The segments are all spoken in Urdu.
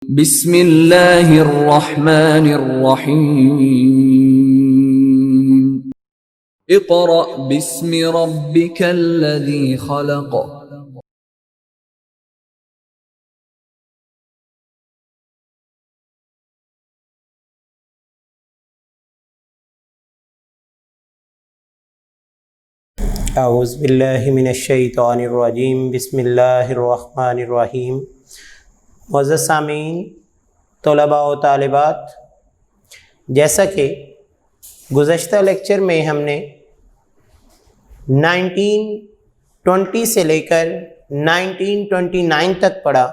بسم اللہ الرحمن الرحیم اقرأ باسم ربک الذی خلق اعوذ باللہ من الشیطان الرجیم بسم اللہ الرحمن الرحیم۔ معزز سامعین، طلباء و طالبات، جیسا کہ گزشتہ لیکچر میں ہم نے 1920 سے لے کر 1929 تک پڑھا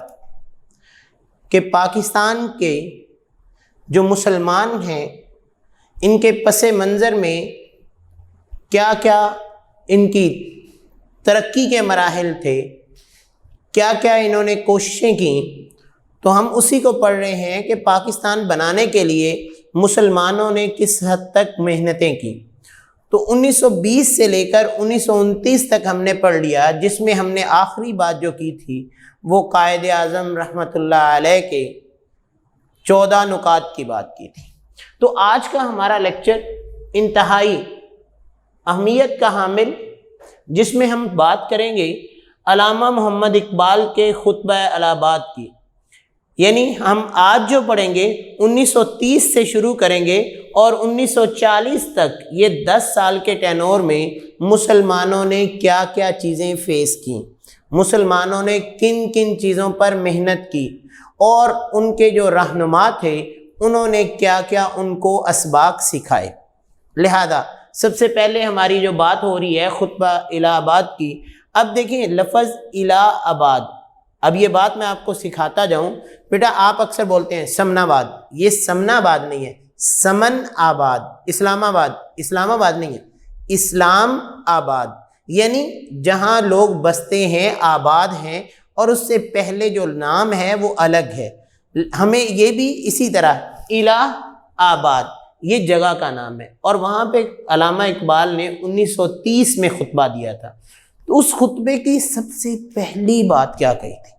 کہ پاکستان کے جو مسلمان ہیں ان کے پس منظر میں کیا کیا ان کی ترقی کے مراحل تھے، کیا کیا انہوں نے کوششیں کیں، تو ہم اسی کو پڑھ رہے ہیں کہ پاکستان بنانے کے لیے مسلمانوں نے کس حد تک محنتیں کی۔ تو 1920 سے لے کر 1929 تک ہم نے پڑھ لیا، جس میں ہم نے آخری بات جو کی تھی وہ قائد اعظم رحمۃ اللہ علیہ کے 14 نکات کی بات کی تھی۔ تو آج کا ہمارا لیکچر انتہائی اہمیت کا حامل، جس میں ہم بات کریں گے علامہ محمد اقبال کے خطبہ الہ آباد کی، یعنی ہم آج جو پڑھیں گے 1930 سے شروع کریں گے اور 1940 تک، یہ 10 سال کے ٹینور میں مسلمانوں نے کیا کیا چیزیں فیس کی، مسلمانوں نے کن کن چیزوں پر محنت کی، اور ان کے جو رہنما تھے انہوں نے کیا کیا ان کو اسباق سکھائے۔ لہذا سب سے پہلے ہماری جو بات ہو رہی ہے خطبہ الہ آباد کی۔ اب دیکھیں لفظ الہ آباد، اب یہ بات میں آپ کو سکھاتا جاؤں، بیٹا آپ اکثر بولتے ہیں سمن آباد، یہ سمن آباد نہیں ہے، سمن آباد، اسلام آباد، اسلام آباد نہیں ہے، اسلام آباد، یعنی جہاں لوگ بستے ہیں، آباد ہیں، اور اس سے پہلے جو نام ہے وہ الگ ہے۔ ہمیں یہ بھی اسی طرح الہ آباد یہ جگہ کا نام ہے، اور وہاں پہ علامہ اقبال نے 1930 میں خطبہ دیا تھا۔ تو اس خطبے کی سب سے پہلی بات کیا کہی تھی؟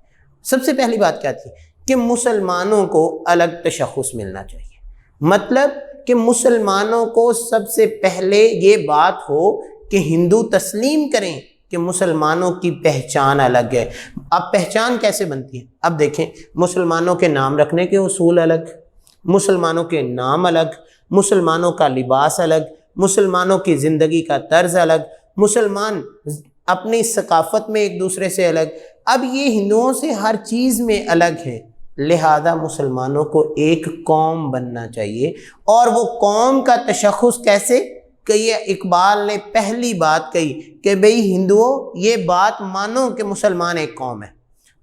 سب سے پہلی بات کیا تھی؟ کہ مسلمانوں کو الگ تشخص ملنا چاہیے، مطلب کہ مسلمانوں کو سب سے پہلے یہ بات ہو کہ ہندو تسلیم کریں کہ مسلمانوں کی پہچان الگ ہے۔ اب پہچان کیسے بنتی ہے؟ اب دیکھیں، مسلمانوں کے نام رکھنے کے اصول الگ، مسلمانوں کے نام الگ، مسلمانوں کا لباس الگ، مسلمانوں کی زندگی کا طرز الگ، مسلمان اپنی ثقافت میں ایک دوسرے سے الگ، اب یہ ہندوؤں سے ہر چیز میں الگ ہے۔ لہذا مسلمانوں کو ایک قوم بننا چاہیے، اور وہ قوم کا تشخص کیسے؟ کہ یہ اقبال نے پہلی بات کہی کہ بھئی ہندوؤں یہ بات مانو کہ مسلمان ایک قوم ہے۔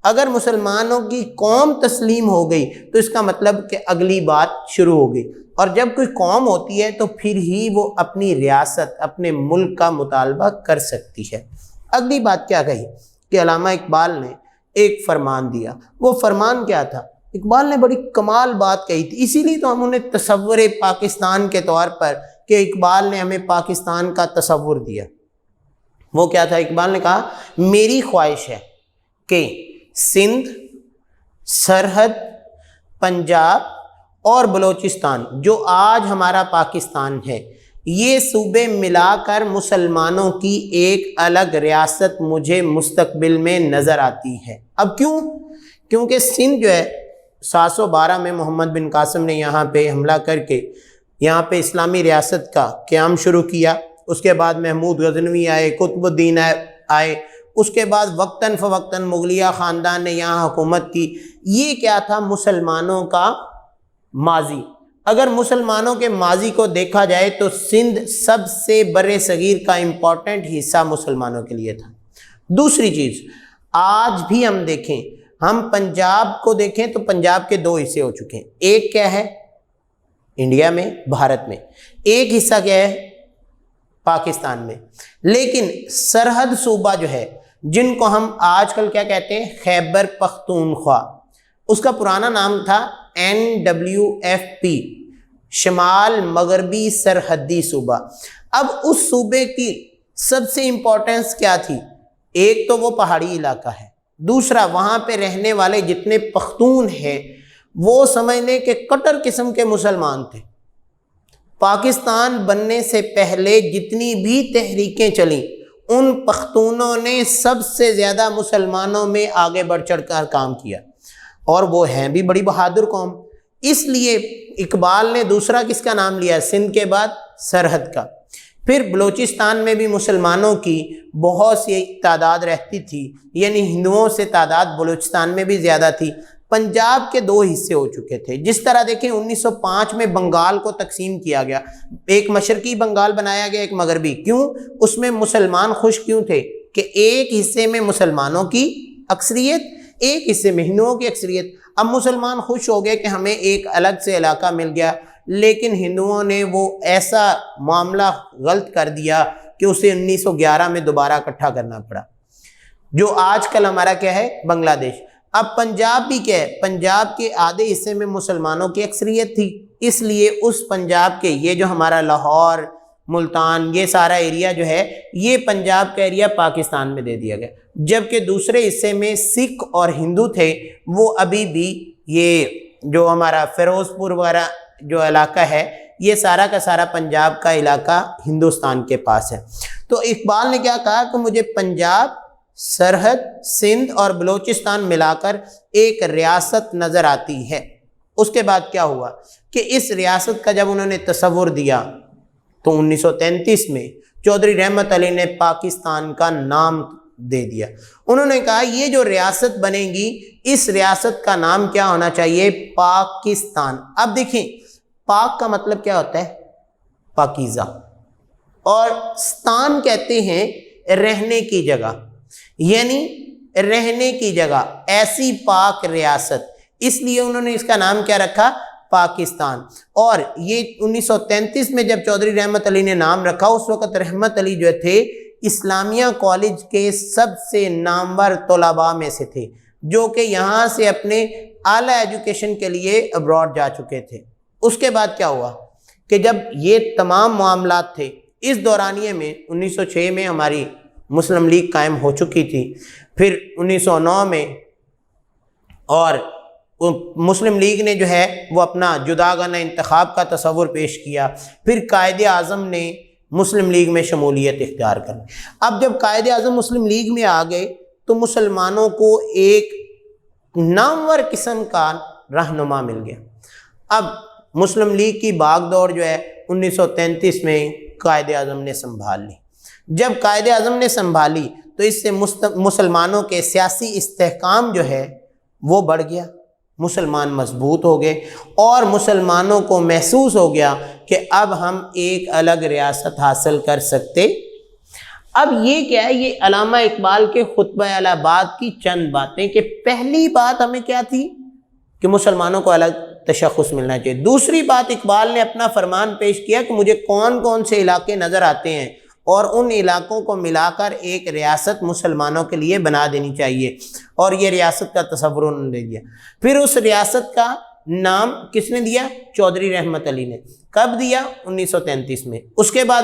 اگر مسلمانوں کی قوم تسلیم ہو گئی تو اس کا مطلب کہ اگلی بات شروع ہو گئی، اور جب کوئی قوم ہوتی ہے تو پھر ہی وہ اپنی ریاست، اپنے ملک کا مطالبہ کر سکتی ہے۔ اگلی بات کیا کہی کہ علامہ اقبال نے ایک فرمان دیا۔ وہ فرمان کیا تھا؟ اقبال نے بڑی کمال بات کہی تھی، اسی لیے تو ہم انہیں تصور پاکستان کے طور پر کہ اقبال نے ہمیں پاکستان کا تصور دیا۔ وہ کیا تھا؟ اقبال نے کہا میری خواہش ہے کہ سندھ، سرحد، پنجاب اور بلوچستان جو آج ہمارا پاکستان ہے، یہ صوبے ملا کر مسلمانوں کی ایک الگ ریاست مجھے مستقبل میں نظر آتی ہے۔ اب کیوں؟ کیونکہ سندھ جو ہے 712 میں محمد بن قاسم نے یہاں پہ حملہ کر کے یہاں پہ اسلامی ریاست کا قیام شروع کیا، اس کے بعد محمود غزنوی آئے، قطب الدین آئے، اس کے بعد وقتاً فوقتاً مغلیہ خاندان نے یہاں حکومت کی۔ یہ کیا تھا؟ مسلمانوں کا ماضی۔ اگر مسلمانوں کے ماضی کو دیکھا جائے تو سندھ سب سے بر صغیر کا امپورٹنٹ حصہ مسلمانوں کے لیے تھا۔ دوسری چیز، آج بھی ہم دیکھیں، ہم پنجاب کو دیکھیں تو پنجاب کے 2 حصے ہو چکے ہیں۔ ایک کیا ہے؟ انڈیا میں، بھارت میں، ایک حصہ کیا ہے؟ پاکستان میں۔ لیکن سرحد صوبہ جو ہے، جن کو ہم آج کل کیا کہتے ہیں؟ خیبر پختونخوا، اس کا پرانا نام تھا NWFP، شمال مغربی سرحدی صوبہ۔ اب اس صوبے کی سب سے امپورٹنس کیا تھی؟ ایک تو وہ پہاڑی علاقہ ہے، دوسرا وہاں پہ رہنے والے جتنے پختون ہیں وہ سمجھ لیں کہ کٹر قسم کے مسلمان تھے۔ پاکستان بننے سے پہلے جتنی بھی تحریکیں چلیں ان پختونوں نے سب سے زیادہ مسلمانوں میں آگے بڑھ چڑھ کر کام کیا، اور وہ ہیں بھی بڑی بہادر قوم۔ اس لیے اقبال نے دوسرا کس کا نام لیا؟ سندھ کے بعد سرحد کا۔ پھر بلوچستان میں بھی مسلمانوں کی بہت سی تعداد رہتی تھی، یعنی ہندوؤں سے تعداد بلوچستان میں بھی زیادہ تھی۔ پنجاب کے دو حصے ہو چکے تھے، جس طرح دیکھیں 1905 میں بنگال کو تقسیم کیا گیا، ایک مشرقی بنگال بنایا گیا، ایک مغربی۔ کیوں؟ اس میں مسلمان خوش کیوں تھے کہ ایک حصے میں مسلمانوں کی اکثریت، ایک حصے میں ہندوؤں کی اکثریت۔ اب مسلمان خوش ہو گئے کہ ہمیں ایک الگ سے علاقہ مل گیا، لیکن ہندوؤں نے وہ ایسا معاملہ غلط کر دیا کہ اسے 1911 میں دوبارہ اکٹھا کرنا پڑا، جو آج کل ہمارا کیا ہے؟ بنگلہ دیش۔ اب پنجاب بھی کیا ہے؟ پنجاب کے آدھے حصے میں مسلمانوں کی اکثریت تھی، اس لیے اس پنجاب کے یہ جو ہمارا لاہور، ملتان، یہ سارا ایریا جو ہے، یہ پنجاب کا ایریا پاکستان میں دے دیا گیا، جبکہ دوسرے حصے میں سکھ اور ہندو تھے، وہ ابھی بھی یہ جو ہمارا فیروز پور وغیرہ جو علاقہ ہے، یہ سارا کا سارا پنجاب کا علاقہ ہندوستان کے پاس ہے۔ تو اقبال نے کیا کہا کہ مجھے پنجاب، سرحد، سندھ اور بلوچستان ملا کر ایک ریاست نظر آتی ہے۔ اس کے بعد کیا ہوا کہ اس ریاست کا جب انہوں نے تصور دیا تو 1933 میں چودھری رحمت علی نے پاکستان کا نام دے دیا۔ انہوں نے کہا یہ جو ریاست بنے گی، اس ریاست کا نام کیا ہونا چاہیے؟ پاکستان۔ اب دیکھیں، پاک کا مطلب کیا ہوتا ہے؟ پاکیزہ، اور ستان کہتے ہیں رہنے کی جگہ، یعنی رہنے کی جگہ، ایسی پاک ریاست، اس لیے انہوں نے اس کا نام کیا رکھا؟ پاکستان۔ اور یہ 1933 میں جب چودھری رحمت علی نے نام رکھا، اس وقت رحمت علی جو تھے اسلامیہ کالج کے سب سے نامور طلباء میں سے تھے، جو کہ یہاں سے اپنے اعلیٰ ایجوکیشن کے لیے ابراڈ جا چکے تھے۔ اس کے بعد کیا ہوا کہ جب یہ تمام معاملات تھے، اس دورانیے میں 1906 میں ہماری مسلم لیگ قائم ہو چکی تھی، پھر 1909 میں، اور مسلم لیگ نے جو ہے وہ اپنا جداگانہ انتخاب کا تصور پیش کیا، پھر قائد اعظم نے مسلم لیگ میں شمولیت اختیار کر لی۔ اب جب قائد اعظم مسلم لیگ میں آ گئے تو مسلمانوں کو ایک نامور قسم کا رہنما مل گیا۔ اب مسلم لیگ کی باغ دوڑ جو ہے 1933 میں قائد اعظم نے سنبھال لی۔ جب قائد اعظم نے سنبھالی تو اس سے مسلمانوں کے سیاسی استحکام جو ہے وہ بڑھ گیا، مسلمان مضبوط ہو گئے، اور مسلمانوں کو محسوس ہو گیا کہ اب ہم ایک الگ ریاست حاصل کر سکتے۔ اب یہ کیا ہے؟ یہ علامہ اقبال کے خطبہ اہل آباد کی چند باتیں، کہ پہلی بات ہمیں کیا تھی کہ مسلمانوں کو الگ تشخص ملنا چاہیے۔ دوسری بات، اقبال نے اپنا فرمان پیش کیا کہ مجھے کون کون سے علاقے نظر آتے ہیں، اور ان علاقوں کو ملا کر ایک ریاست مسلمانوں کے لیے بنا دینی چاہیے، اور یہ ریاست کا تصور انہوں نے دے دیا۔ پھر اس ریاست کا نام کس نے دیا؟ چودھری رحمت علی نے۔ کب دیا؟ 1933 میں۔ اس کے بعد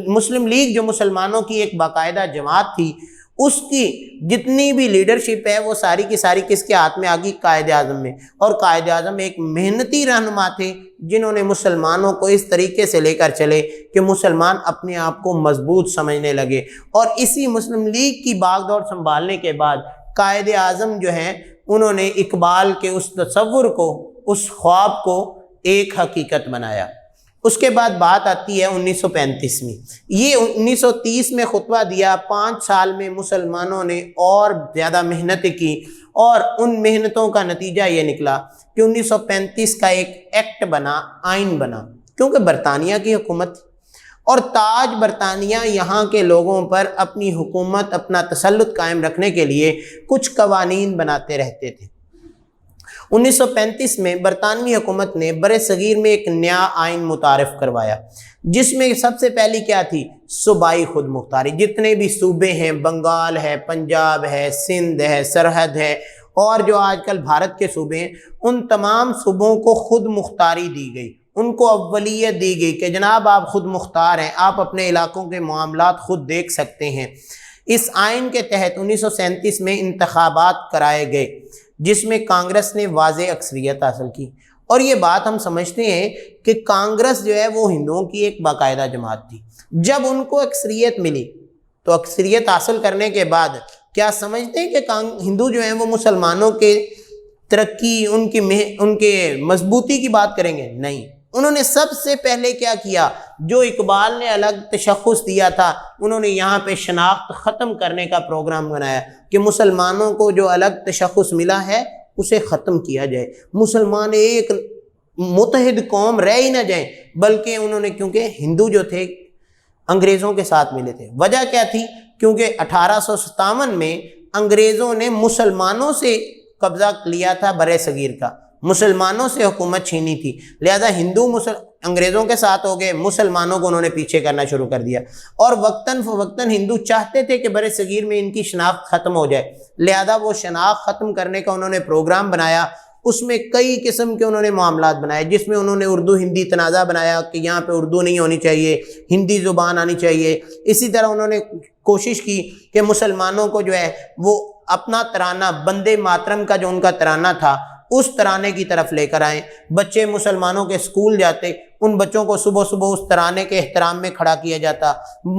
مسلم لیگ جو مسلمانوں کی ایک باقاعدہ جماعت تھی، اس کی جتنی بھی لیڈرشپ ہے وہ ساری کی ساری کس کے ہاتھ میں آ گئی؟ قائد اعظم میں۔ اور قائد اعظم ایک محنتی رہنما تھے، جنہوں نے مسلمانوں کو اس طریقے سے لے کر چلے کہ مسلمان اپنے آپ کو مضبوط سمجھنے لگے۔ اور اسی مسلم لیگ کی باغ دوڑ سنبھالنے کے بعد قائد اعظم جو ہیں، انہوں نے اقبال کے اس تصور کو، اس خواب کو ایک حقیقت بنایا۔ اس کے بعد بات آتی ہے 1935 میں۔ یہ 1930 میں خطبہ دیا، 5 سال میں مسلمانوں نے اور زیادہ محنت کی، اور ان محنتوں کا نتیجہ یہ نکلا کہ 1935 کا ایک ایکٹ بنا، آئین بنا، کیونکہ برطانیہ کی حکومت، اور تاج برطانیہ یہاں کے لوگوں پر اپنی حکومت، اپنا تسلط قائم رکھنے کے لیے کچھ قوانین بناتے رہتے تھے۔ 1935 میں برطانوی حکومت نے بر صغیر میں ایک نیا آئین متعارف کروایا، جس میں سب سے پہلی کیا تھی؟ صوبائی خود مختاری۔ جتنے بھی صوبے ہیں، بنگال ہے، پنجاب ہے، سندھ ہے، سرحد ہے، اور جو آج کل بھارت کے صوبے ہیں، ان تمام صوبوں کو خود مختاری دی گئی، ان کو اولیت دی گئی کہ جناب آپ خود مختار ہیں، آپ اپنے علاقوں کے معاملات خود دیکھ سکتے ہیں۔ اس آئین کے تحت 1937 میں انتخابات کرائے گئے، جس میں کانگریس نے واضح اکثریت حاصل کی۔ اور یہ بات ہم سمجھتے ہیں کہ کانگریس جو ہے وہ ہندوؤں کی ایک باقاعدہ جماعت تھی۔ جب ان کو اکثریت ملی تو اکثریت حاصل کرنے کے بعد کیا سمجھتے ہیں کہ ہندو جو ہیں وہ مسلمانوں کے ترقی، ان کے مضبوطی کی بات کریں گے؟ نہیں، انہوں نے سب سے پہلے کیا کیا، جو اقبال نے الگ تشخص دیا تھا، انہوں نے یہاں پہ شناخت ختم کرنے کا پروگرام بنایا کہ مسلمانوں کو جو الگ تشخص ملا ہے اسے ختم کیا جائے، مسلمان ایک متحد قوم رہ ہی نہ جائیں۔ بلکہ انہوں نے، کیونکہ ہندو جو تھے انگریزوں کے ساتھ ملے تھے، وجہ کیا تھی؟ کیونکہ 1857 میں انگریزوں نے مسلمانوں سے قبضہ لیا تھا برِ صغیر کا، مسلمانوں سے حکومت چھینی تھی، لہذا ہندو انگریزوں کے ساتھ ہو گئے، مسلمانوں کو انہوں نے پیچھے کرنا شروع کر دیا، اور وقتاً فوقتاً ہندو چاہتے تھے کہ برِ صغیر میں ان کی شناخت ختم ہو جائے، لہذا وہ شناخت ختم کرنے کا انہوں نے پروگرام بنایا۔ اس میں کئی قسم کے انہوں نے معاملات بنائے، جس میں انہوں نے اردو ہندی تنازع بنایا کہ یہاں پہ اردو نہیں ہونی چاہیے، ہندی زبان آنی چاہیے۔ اسی طرح انہوں نے کوشش کی کہ مسلمانوں کو جو ہے وہ اپنا ترانہ، بندے ماترم کا جو ان کا ترانہ تھا، اس ترانے کی طرف لے کر آئیں۔ بچے مسلمانوں کے اسکول جاتے، ان بچوں کو صبح صبح اس ترانے کے احترام میں کھڑا کیا جاتا،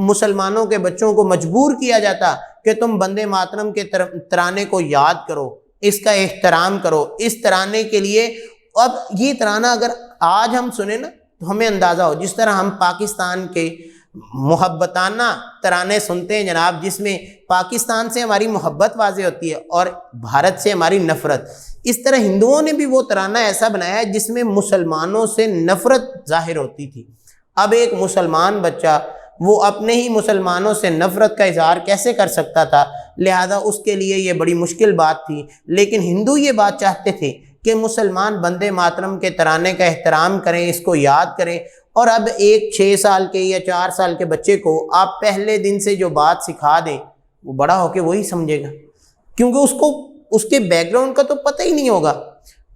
مسلمانوں کے بچوں کو مجبور کیا جاتا کہ تم بندے ماترم کے ترانے کو یاد کرو، اس کا احترام کرو، اس ترانے کے لیے۔ اب یہ ترانہ اگر آج ہم سنیں نا تو ہمیں اندازہ ہو، جس طرح ہم پاکستان کے محبتانہ ترانے سنتے ہیں جناب، جس میں پاکستان سے ہماری محبت واضح ہوتی ہے اور بھارت سے ہماری نفرت، اس طرح ہندوؤں نے بھی وہ ترانہ ایسا بنایا ہے جس میں مسلمانوں سے نفرت ظاہر ہوتی تھی۔ اب ایک مسلمان بچہ وہ اپنے ہی مسلمانوں سے نفرت کا اظہار کیسے کر سکتا تھا؟ لہذا اس کے لیے یہ بڑی مشکل بات تھی، لیکن ہندو یہ بات چاہتے تھے کہ مسلمان بندے ماترم کے ترانے کا احترام کریں، اس کو یاد کریں۔ اور اب ایک 6 سال کے یا 4 سال کے بچے کو آپ پہلے دن سے جو بات سکھا دیں، وہ بڑا ہو کے وہی سمجھے گا، کیونکہ اس کو اس کے بیک گراؤنڈ کا تو پتہ ہی نہیں ہوگا۔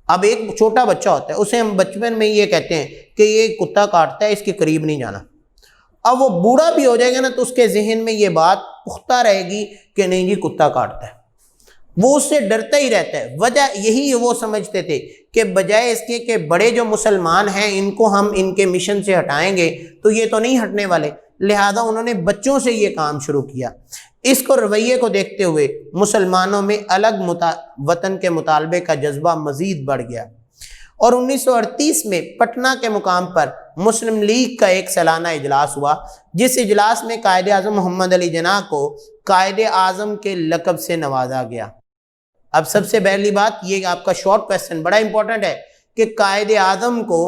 اب ایک چھوٹا بچہ ہوتا ہے، اسے ہم بچپن میں یہ کہتے ہیں کہ یہ کتا کاٹتا ہے، اس کے قریب نہیں جانا۔ اب وہ بوڑھا بھی ہو جائے گا نا تو اس کے ذہن میں یہ بات پختہ رہے گی کہ نہیں جی کتا کاٹتا ہے، وہ اس سے ڈرتا ہی رہتا ہے۔ وجہ یہی وہ سمجھتے تھے کہ بجائے اس کے کہ بڑے جو مسلمان ہیں ان کو ہم ان کے مشن سے ہٹائیں گے تو یہ تو نہیں ہٹنے والے، لہذا انہوں نے بچوں سے یہ کام شروع کیا۔ اس کو رویے کو دیکھتے ہوئے مسلمانوں میں الگ وطن کے مطالبے کا جذبہ مزید بڑھ گیا، اور 1938 میں پٹنہ کے مقام پر مسلم لیگ کا ایک سالانہ اجلاس ہوا، جس اجلاس میں قائد اعظم محمد علی جناح کو قائد اعظم کے لقب سے نوازا گیا۔ اب سب سے پہلی بات یہ آپ کا شارٹ کویسچن بڑا امپورٹنٹ ہے کہ قائد اعظم کو،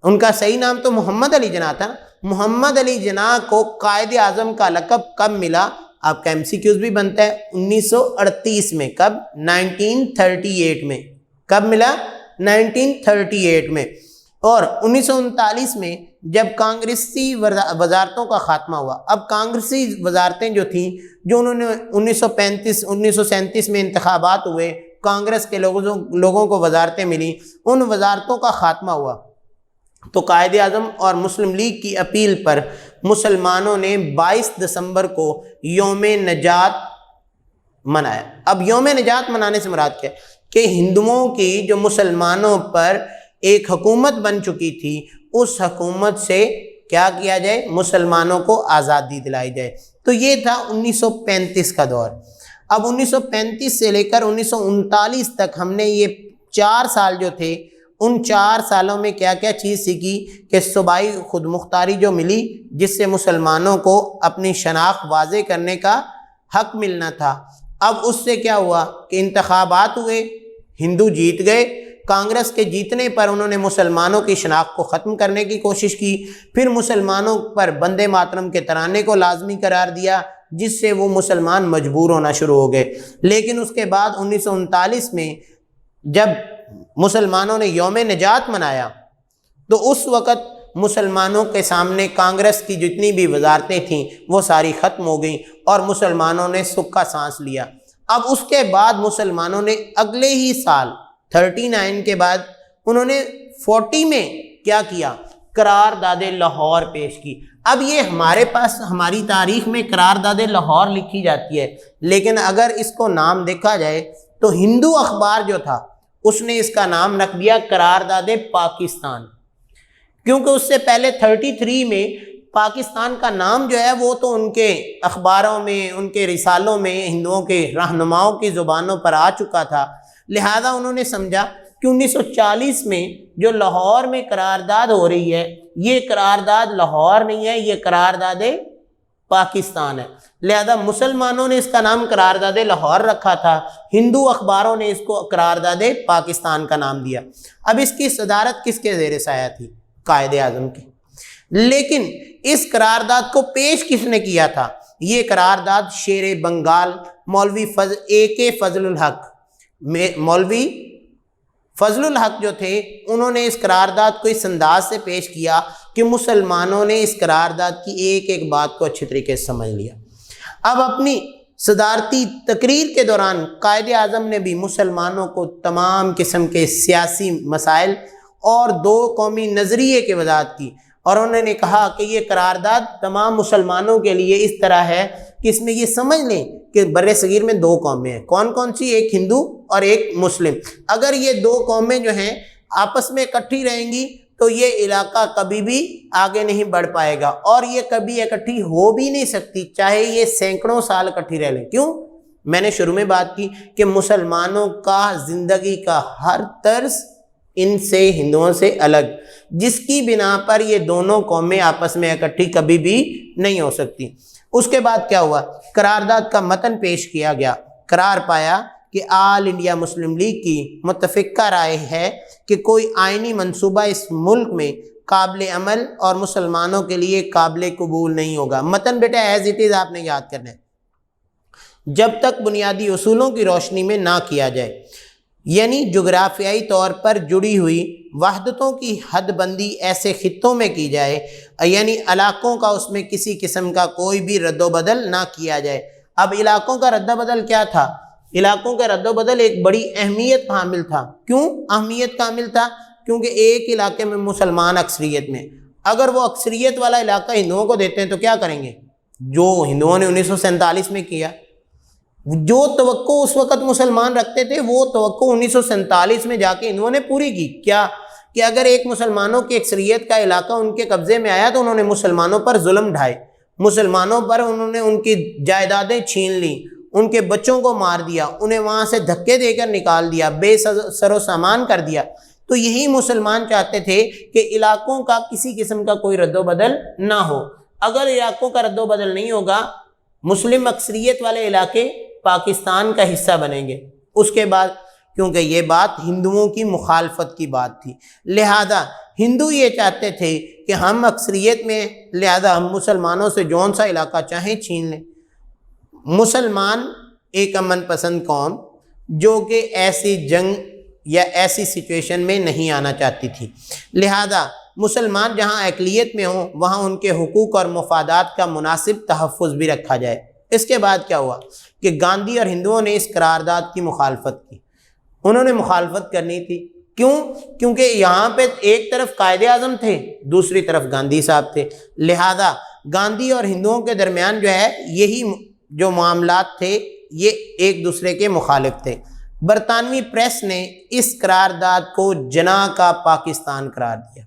ان کا صحیح نام تو محمد علی جناح تھا، محمد علی جناح کو قائد اعظم کا لقب کب ملا؟ آپ کا ایم سی کیوز بھی بنتا ہے 1938 میں۔ کب؟ 1938 میں۔ کب ملا؟ 1938 میں۔ اور 1939 میں جب کانگریسی وزارتوں کا خاتمہ ہوا، اب کانگریسی وزارتیں جو تھیں، جو انہوں نے 1937 میں انتخابات ہوئے، کانگریس کے لوگوں کو وزارتیں ملیں، ان وزارتوں کا خاتمہ ہوا تو قائد اعظم اور مسلم لیگ کی اپیل پر مسلمانوں نے 22 دسمبر کو یوم نجات منایا۔ اب یوم نجات منانے سے مراد کیا ہے کہ ہندوؤں کی جو مسلمانوں پر ایک حکومت بن چکی تھی، اس حکومت سے کیا کیا جائے؟ مسلمانوں کو آزادی دلائی جائے۔ تو یہ تھا 1935 کا دور۔ اب 1935 سے لے کر 1939 تک ہم نے یہ 4 سال جو تھے، ان 4 سالوں میں کیا کیا چیز سیکھی کہ صوبائی خود مختاری جو ملی، جس سے مسلمانوں کو اپنی شناخت واضح کرنے کا حق ملنا تھا۔ اب اس سے کیا ہوا کہ انتخابات ہوئے، ہندو جیت گئے، کانگریس کے جیتنے پر انہوں نے مسلمانوں کی شناخت کو ختم کرنے کی کوشش کی، پھر مسلمانوں پر بندے ماترم کے ترانے کو لازمی قرار دیا، جس سے وہ مسلمان مجبور ہونا شروع ہو گئے۔ لیکن اس کے بعد 1939 میں جب مسلمانوں نے یوم نجات منایا تو اس وقت مسلمانوں کے سامنے کانگریس کی جتنی بھی وزارتیں تھیں وہ ساری ختم ہو گئیں اور مسلمانوں نے سکھ کا سانس لیا۔ اب اس کے بعد مسلمانوں نے اگلے ہی سال 39 کے بعد انہوں نے 40 میں کیا کیا؟ قرارداد لاہور پیش کی۔ اب یہ ہمارے پاس ہماری تاریخ میں قرارداد لاہور لکھی جاتی ہے، لیکن اگر اس کو نام دیکھا جائے تو ہندو اخبار جو تھا اس نے اس کا نام رکھ دیا قرارداد پاکستان، کیونکہ اس سے پہلے 33 میں پاکستان کا نام جو ہے وہ تو ان کے اخباروں میں، ان کے رسالوں میں ہندوؤں کے رہنماؤں کی زبانوں پر آ چکا تھا، لہذا انہوں نے سمجھا کہ 1940 میں جو لاہور میں قرارداد ہو رہی ہے یہ قرارداد لاہور نہیں ہے، یہ قرارداد پاکستان ہے، لہذا مسلمانوں نے اس کا نام قرارداد لاہور رکھا تھا، ہندو اخباروں نے اس کو قرارداد پاکستان کا نام دیا۔ اب اس کی صدارت کس کے زیر سایہ تھی؟ قائد اعظم کی۔ لیکن اس قرارداد کو پیش کس نے کیا تھا؟ یہ قرارداد شیر بنگال مولوی فضل الحق، مولوی فضل الحق جو تھے انہوں نے اس قرارداد کو اس انداز سے پیش کیا کہ مسلمانوں نے اس قرارداد کی ایک ایک بات کو اچھی طریقے سے سمجھ لیا۔ اب اپنی صدارتی تقریر کے دوران قائد اعظم نے بھی مسلمانوں کو تمام قسم کے سیاسی مسائل اور دو قومی نظریے کی وضاحت کی، اور انہوں نے کہا کہ یہ قرارداد تمام مسلمانوں کے لیے اس طرح ہے کہ اس میں یہ سمجھ لیں کہ بر صغیر میں دو قومیں ہیں، کون کون سی؟ ایک ہندو اور ایک مسلم۔ اگر یہ دو قومیں جو ہیں آپس میں اکٹھی رہیں گی تو یہ علاقہ کبھی بھی آگے نہیں بڑھ پائے گا، اور یہ کبھی اکٹھی ہو بھی نہیں سکتی چاہے یہ سینکڑوں سال اکٹھی رہ لیں۔ کیوں؟ میں نے شروع میں بات کی کہ مسلمانوں کا زندگی کا ہر طرز ان سے ہندوؤں سے الگ، جس کی بنا پر یہ دونوں قومیں آپس میں اکٹھی کبھی بھی نہیں ہو سکتی۔ اس کے بعد کیا ہوا؟ قرارداد کا متن پیش کیا گیا۔ قرار پایا کہ آل انڈیا مسلم لیگ کی متفقہ رائے ہے کہ کوئی آئینی منصوبہ اس ملک میں قابل عمل اور مسلمانوں کے لیے قابل قبول نہیں ہوگا۔ متن بیٹا ایز اٹ از آپ نے یاد کرنا ہے، جب تک بنیادی اصولوں کی روشنی میں نہ کیا جائے، یعنی جغرافیائی طور پر جڑی ہوئی وحدتوں کی حد بندی ایسے خطوں میں کی جائے، یعنی علاقوں کا اس میں کسی قسم کا کوئی بھی رد و بدل نہ کیا جائے۔ اب علاقوں کا رد و بدل کیا تھا؟ علاقوں کا رد و بدل ایک بڑی اہمیت کا حامل تھا۔ کیوں اہمیت کا حامل تھا؟ کیونکہ ایک علاقے میں مسلمان اکثریت میں، اگر وہ اکثریت والا علاقہ ہندوؤں کو دیتے ہیں تو کیا کریں گے؟ جو ہندوؤں نے 1947 میں کیا، جو توقع اس وقت مسلمان رکھتے تھے وہ توقع 1947 میں جا کے انہوں نے پوری کی۔ کیا؟ کہ اگر ایک مسلمانوں کی اکثریت کا علاقہ ان کے قبضے میں آیا تو انہوں نے مسلمانوں پر ظلم ڈھائے، مسلمانوں پر انہوں نے ان کی جائیدادیں چھین لیں، ان کے بچوں کو مار دیا، انہیں وہاں سے دھکے دے کر نکال دیا، بے سر و سامان کر دیا۔ تو یہی مسلمان چاہتے تھے کہ علاقوں کا کسی قسم کا کوئی رد و بدل نہ ہو۔ اگر علاقوں کا رد و بدل نہیں ہوگا، مسلم اکثریت والے علاقے پاکستان کا حصہ بنیں گے۔ اس کے بعد کیونکہ یہ بات ہندوؤں کی مخالفت کی بات تھی، لہذا ہندو یہ چاہتے تھے کہ ہم اکثریت میں، لہذا ہم مسلمانوں سے جون سا علاقہ چاہیں چھین لیں۔ مسلمان ایک امن پسند قوم جو کہ ایسی جنگ یا ایسی سچویشن میں نہیں آنا چاہتی تھی، لہذا مسلمان جہاں اقلیت میں ہوں وہاں ان کے حقوق اور مفادات کا مناسب تحفظ بھی رکھا جائے۔ اس کے بعد کیا ہوا کہ گاندھی اور ہندوؤں نے اس قرارداد کی مخالفت کی۔ انہوں نے مخالفت کرنی تھی، کیوں؟ کیونکہ یہاں پہ ایک طرف قائد اعظم تھے، دوسری طرف گاندھی صاحب تھے، لہذا گاندھی اور ہندوؤں کے درمیان جو ہے یہی جو معاملات تھے یہ ایک دوسرے کے مخالف تھے۔ برطانوی پریس نے اس قرارداد کو جناح کا پاکستان قرار دیا۔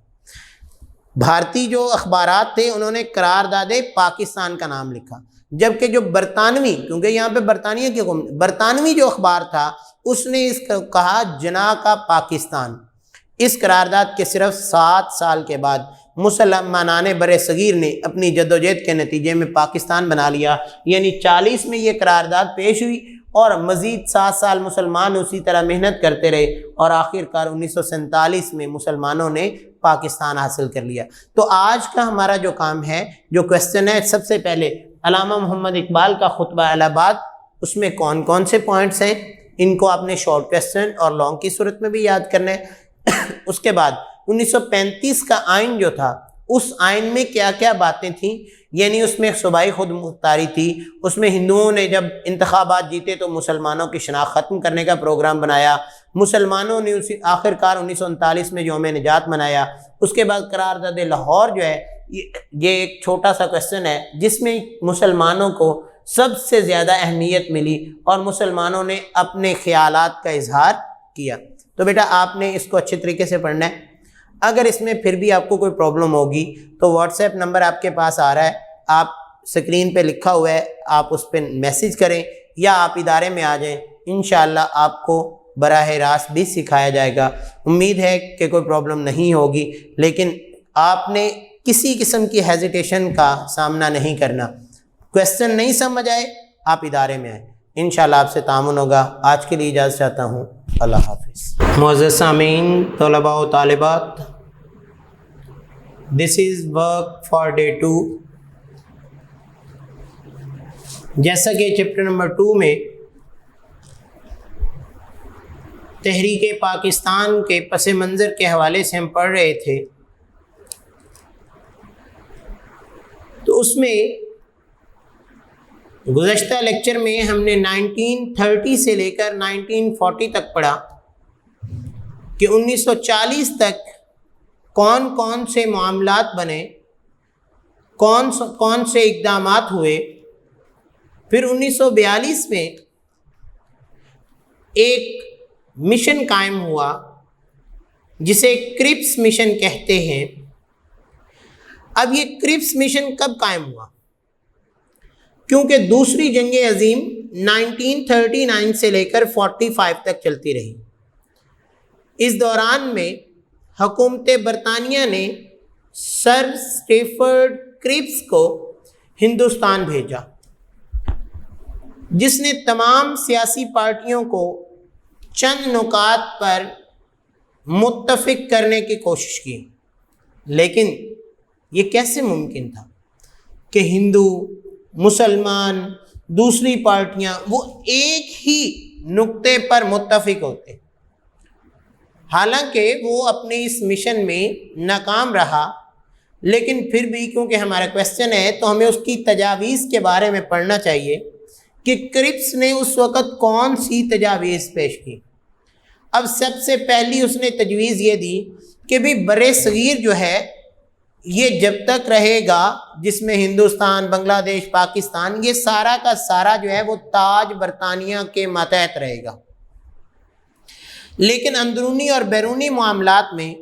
بھارتی جو اخبارات تھے انہوں نے قرارداد پاکستان کا نام لکھا، جبکہ جو برطانوی، کیونکہ یہاں پہ برطانیہ کی قوم، برطانوی جو اخبار تھا اس نے اس کو کہا جناح کا پاکستان۔ اس قرارداد کے صرف 7 سال کے بعد مسلمانان بر صغیر نے اپنی جدوجہد کے نتیجے میں پاکستان بنا لیا، یعنی 40 میں یہ قرارداد پیش ہوئی اور مزید 7 سال مسلمان اسی طرح محنت کرتے رہے اور آخر کار 1947 میں مسلمانوں نے پاکستان حاصل کر لیا۔ تو آج کا ہمارا جو کام ہے، جو کویسچن ہے، سب سے پہلے علامہ محمد اقبال کا خطبہ الہ آباد، اس میں کون کون سے پوائنٹس ہیں، ان کو آپ نے شارٹ کویسچن اور لانگ کی صورت میں بھی یاد کرنا ہے۔ اس کے بعد 1935 کا آئین جو تھا، اس آئین میں کیا کیا باتیں تھیں، یعنی اس میں صوبائی خود مختاری تھی، اس میں ہندوؤں نے جب انتخابات جیتے تو مسلمانوں کی شناخت ختم کرنے کا پروگرام بنایا، مسلمانوں نے آخر کار 1939 میں یوم نجات منایا۔ اس کے بعد قرارداد لاہور جو ہے، یہ ایک چھوٹا سا کویسچن ہے جس میں مسلمانوں کو سب سے زیادہ اہمیت ملی اور مسلمانوں نے اپنے خیالات کا اظہار کیا۔ تو بیٹا آپ نے اس کو اچھے طریقے سے پڑھنا ہے۔ اگر اس میں پھر بھی آپ کو کوئی پرابلم ہوگی تو واٹس ایپ نمبر آپ کے پاس آ رہا ہے، آپ اسکرین پہ لکھا ہوا ہے، آپ اس پہ میسیج کریں یا آپ ادارے میں آ جائیں، انشاءاللہ آپ کو براہ راست بھی سکھایا جائے گا۔ امید ہے کہ کوئی پرابلم نہیں ہوگی، لیکن آپ نے کسی قسم کی ہیزیٹیشن کا سامنا نہیں کرنا۔ کویسچن نہیں سمجھ آئے آپ ادارے میں آئیں، انشاءاللہ آپ سے تعاون ہوگا۔ آج کے لیے اجازت چاہتا ہوں، اللہ حافظ۔ معزز سامعین، طلباء و طالبات، دس از ورک فار ڈے 2۔ جیسا کہ چیپٹر نمبر 2 میں تحریک پاکستان کے پس منظر کے حوالے سے ہم پڑھ رہے تھے، تو اس میں گزشتہ لیکچر میں ہم نے 1930 سے لے کر 1940 تک پڑھا کہ 1940 تک کون کون سے معاملات بنے، کون سے اقدامات ہوئے۔ پھر 1942 میں ایک مشن قائم ہوا جسے کرپس مشن کہتے ہیں۔ اب یہ کرپس مشن کب قائم ہوا؟ کیونکہ دوسری جنگ عظیم 1939 سے لے کر 45 تک چلتی رہی۔ اس دوران میں حکومت برطانیہ نے سر اسٹیفرڈ کرپس کو ہندوستان بھیجا، جس نے تمام سیاسی پارٹیوں کو چند نکات پر متفق کرنے کی کوشش کی۔ لیکن یہ کیسے ممکن تھا کہ ہندو، مسلمان، دوسری پارٹیاں وہ ایک ہی نقطے پر متفق ہوتے؟ حالانکہ وہ اپنے اس مشن میں ناکام رہا، لیکن پھر بھی کیونکہ ہمارا کویسچن ہے تو ہمیں اس کی تجاویز کے بارے میں پڑھنا چاہیے کہ کرپس نے اس وقت کون سی تجاویز پیش کی۔ اب سب سے پہلی اس نے تجویز یہ دی کہ بھی بر صغیر جو ہے یہ جب تک رہے گا، جس میں ہندوستان، بنگلہ دیش، پاکستان، یہ سارا کا سارا جو ہے وہ تاج برطانیہ کے ماتحت رہے گا، لیکن اندرونی اور بیرونی معاملات میں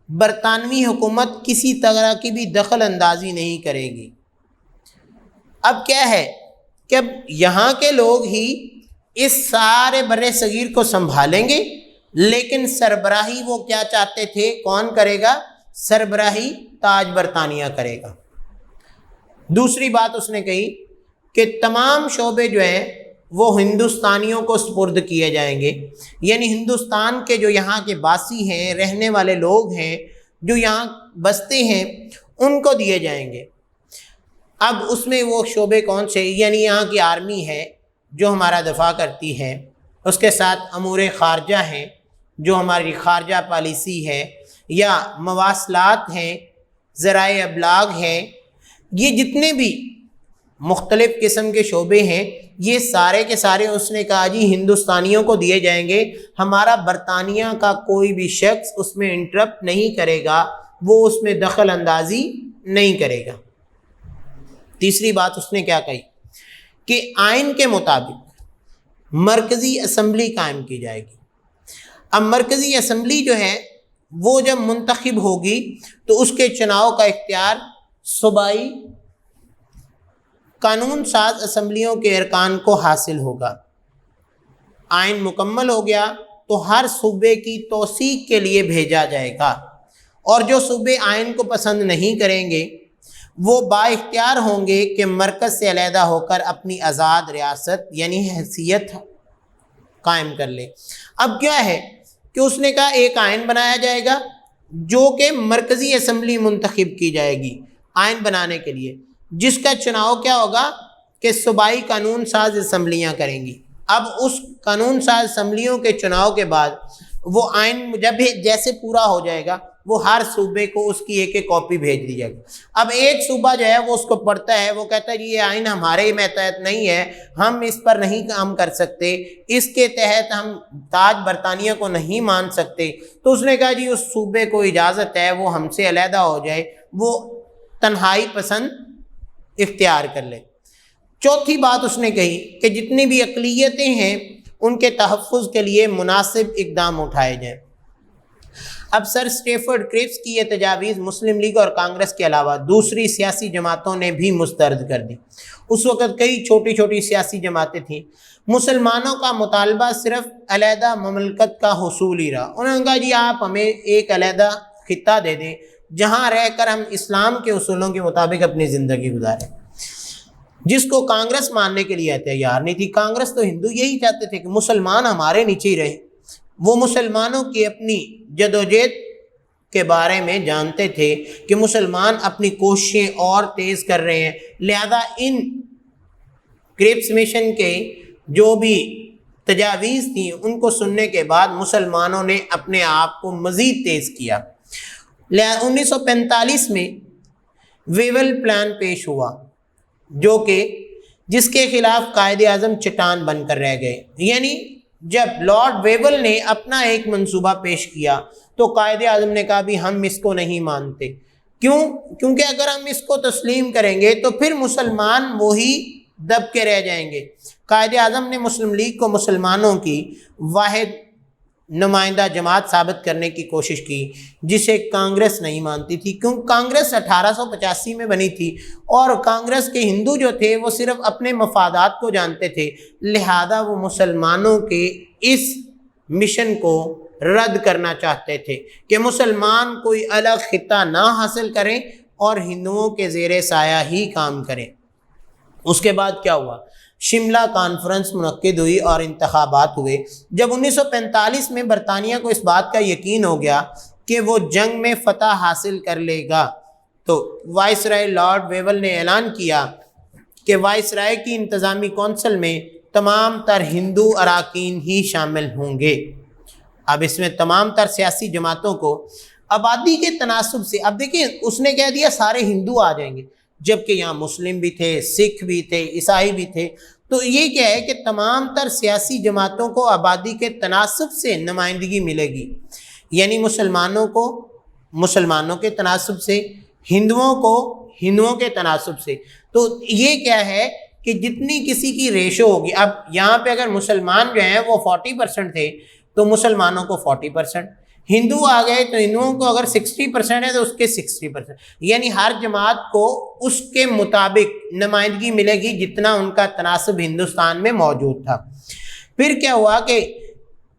برطانوی حکومت کسی طرح کی بھی دخل اندازی نہیں کرے گی۔ اب کیا ہے کہ اب یہاں کے لوگ ہی اس سارے بر صغیر کو سنبھالیں گے، لیکن سربراہی وہ کیا چاہتے تھے، کون کرے گا؟ سربراہی تاج برطانیہ کرے گا۔ دوسری بات اس نے کہی کہ تمام شعبے جو ہیں وہ ہندوستانیوں کو سپرد کیے جائیں گے، یعنی ہندوستان کے جو یہاں کے باسی ہیں، رہنے والے لوگ ہیں، جو یہاں بستے ہیں، ان کو دیے جائیں گے۔ اب اس میں وہ شعبے کون سے؟ یعنی یہاں کی آرمی ہے جو ہمارا دفاع کرتی ہے، اس کے ساتھ امور خارجہ ہیں جو ہماری خارجہ پالیسی ہے، یا مواصلات ہیں، ذرائع ابلاغ ہیں، یہ جتنے بھی مختلف قسم کے شعبے ہیں یہ سارے کے سارے اس نے کہا جی ہندوستانیوں کو دیے جائیں گے، ہمارا برطانیہ کا کوئی بھی شخص اس میں انٹرپٹ نہیں کرے گا، وہ اس میں دخل اندازی نہیں کرے گا۔ تیسری بات اس نے کیا کہی کہ آئین کے مطابق مرکزی اسمبلی قائم کی جائے گی۔ اب مرکزی اسمبلی جو ہے وہ جب منتخب ہوگی تو اس کے چناؤ کا اختیار صوبائی قانون ساز اسمبلیوں کے ارکان کو حاصل ہوگا۔ آئین مکمل ہو گیا تو ہر صوبے کی توثیق کے لیے بھیجا جائے گا، اور جو صوبے آئین کو پسند نہیں کریں گے وہ با اختیار ہوں گے کہ مرکز سے علیحدہ ہو کر اپنی آزاد ریاست یعنی حیثیت قائم کر لے۔ اب کیا ہے کہ اس نے کہا ایک آئین بنایا جائے گا جو کہ مرکزی اسمبلی منتخب کی جائے گی آئین بنانے کے لیے، جس کا چناؤ کیا ہوگا کہ صوبائی قانون ساز اسمبلیاں کریں گی۔ اب اس قانون ساز اسمبلیوں کے چناؤ کے بعد وہ آئین جب جیسے پورا ہو جائے گا وہ ہر صوبے کو اس کی ایک ایک کاپی بھیج دی جائے گی۔ اب ایک صوبہ جو ہے وہ اس کو پڑھتا ہے، وہ کہتا ہے جی یہ آئین ہمارے ماتحت نہیں ہے، ہم اس پر نہیں کام کر سکتے، اس کے تحت ہم تاج برطانیہ کو نہیں مان سکتے۔ تو اس نے کہا جی اس صوبے کو اجازت ہے وہ ہم سے علیحدہ ہو جائے، وہ تنہائی پسند اختیار کر لے۔ چوتھی بات اس نے کہی کہ جتنی بھی اقلیتیں ہیں ان کے تحفظ کے لیے مناسب اقدام اٹھائے جائیں۔ اب سر اسٹیفرڈ کرپس کی یہ تجاویز مسلم لیگ اور کانگریس کے علاوہ دوسری سیاسی جماعتوں نے بھی مسترد کر دی۔ اس وقت کئی چھوٹی چھوٹی سیاسی جماعتیں تھیں۔ مسلمانوں کا مطالبہ صرف علیحدہ مملکت کا حصول ہی رہا۔ انہوں نے کہا جی آپ ہمیں ایک علیحدہ خطہ دے دیں جہاں رہ کر ہم اسلام کے اصولوں کے مطابق اپنی زندگی گزاریں، جس کو کانگریس ماننے کے لیے تیار نہیں تھی۔ کانگریس تو ہندو یہی چاہتے تھے کہ مسلمان ہمارے نیچے ہی رہیں۔ وہ مسلمانوں کی اپنی جدوجہد کے بارے میں جانتے تھے کہ مسلمان اپنی کوششیں اور تیز کر رہے ہیں، لہذا ان کرپس مشن کے جو بھی تجاویز تھیں ان کو سننے کے بعد مسلمانوں نے اپنے آپ کو مزید تیز کیا۔ 1945 میں ویول پلان پیش ہوا جو کہ جس کے خلاف قائد اعظم چٹان بن کر رہ گئے۔ یعنی جب لارڈ ویول نے اپنا ایک منصوبہ پیش کیا تو قائد اعظم نے کہا بھی ہم اس کو نہیں مانتے۔ کیونکہ اگر ہم اس کو تسلیم کریں گے تو پھر مسلمان وہی دب کے رہ جائیں گے۔ قائد اعظم نے مسلم لیگ کو مسلمانوں کی واحد نمائندہ جماعت ثابت کرنے کی کوشش کی جسے کانگریس نہیں مانتی تھی، کیونکہ کانگریس 1885 میں بنی تھی اور کانگریس کے ہندو جو تھے وہ صرف اپنے مفادات کو جانتے تھے، لہذا وہ مسلمانوں کے اس مشن کو رد کرنا چاہتے تھے کہ مسلمان کوئی الگ خطہ نہ حاصل کریں اور ہندوؤں کے زیر سایہ ہی کام کریں۔ اس کے بعد کیا ہوا؟ شملہ کانفرنس منعقد ہوئی اور انتخابات ہوئے۔ جب 1945 میں برطانیہ کو اس بات کا یقین ہو گیا کہ وہ جنگ میں فتح حاصل کر لے گا تو وائس رائے لارڈ ویول نے اعلان کیا کہ وائس رائے کی انتظامی کونسل میں تمام تر ہندو اراکین ہی شامل ہوں گے۔ اب اس میں تمام تر سیاسی جماعتوں کو آبادی کے تناسب سے، اب دیکھیں اس نے کہہ دیا سارے ہندو آ جائیں گے، جبکہ یہاں مسلم بھی تھے، سکھ بھی تھے، عیسائی بھی تھے۔ تو یہ کیا ہے کہ تمام تر سیاسی جماعتوں کو آبادی کے تناسب سے نمائندگی ملے گی، یعنی مسلمانوں کو مسلمانوں کے تناسب سے، ہندوؤں کو ہندوؤں کے تناسب سے۔ تو یہ کیا ہے کہ جتنی کسی کی ریشو ہوگی، اب یہاں پہ اگر مسلمان جو ہیں وہ 40% تھے تو مسلمانوں کو 40%، ہندو آ گئے تو ہندوؤں کو اگر 60% ہے تو اس کے 60%، یعنی ہر جماعت کو اس کے مطابق نمائندگی ملے گی جتنا ان کا تناسب ہندوستان میں موجود تھا۔ پھر کیا ہوا کہ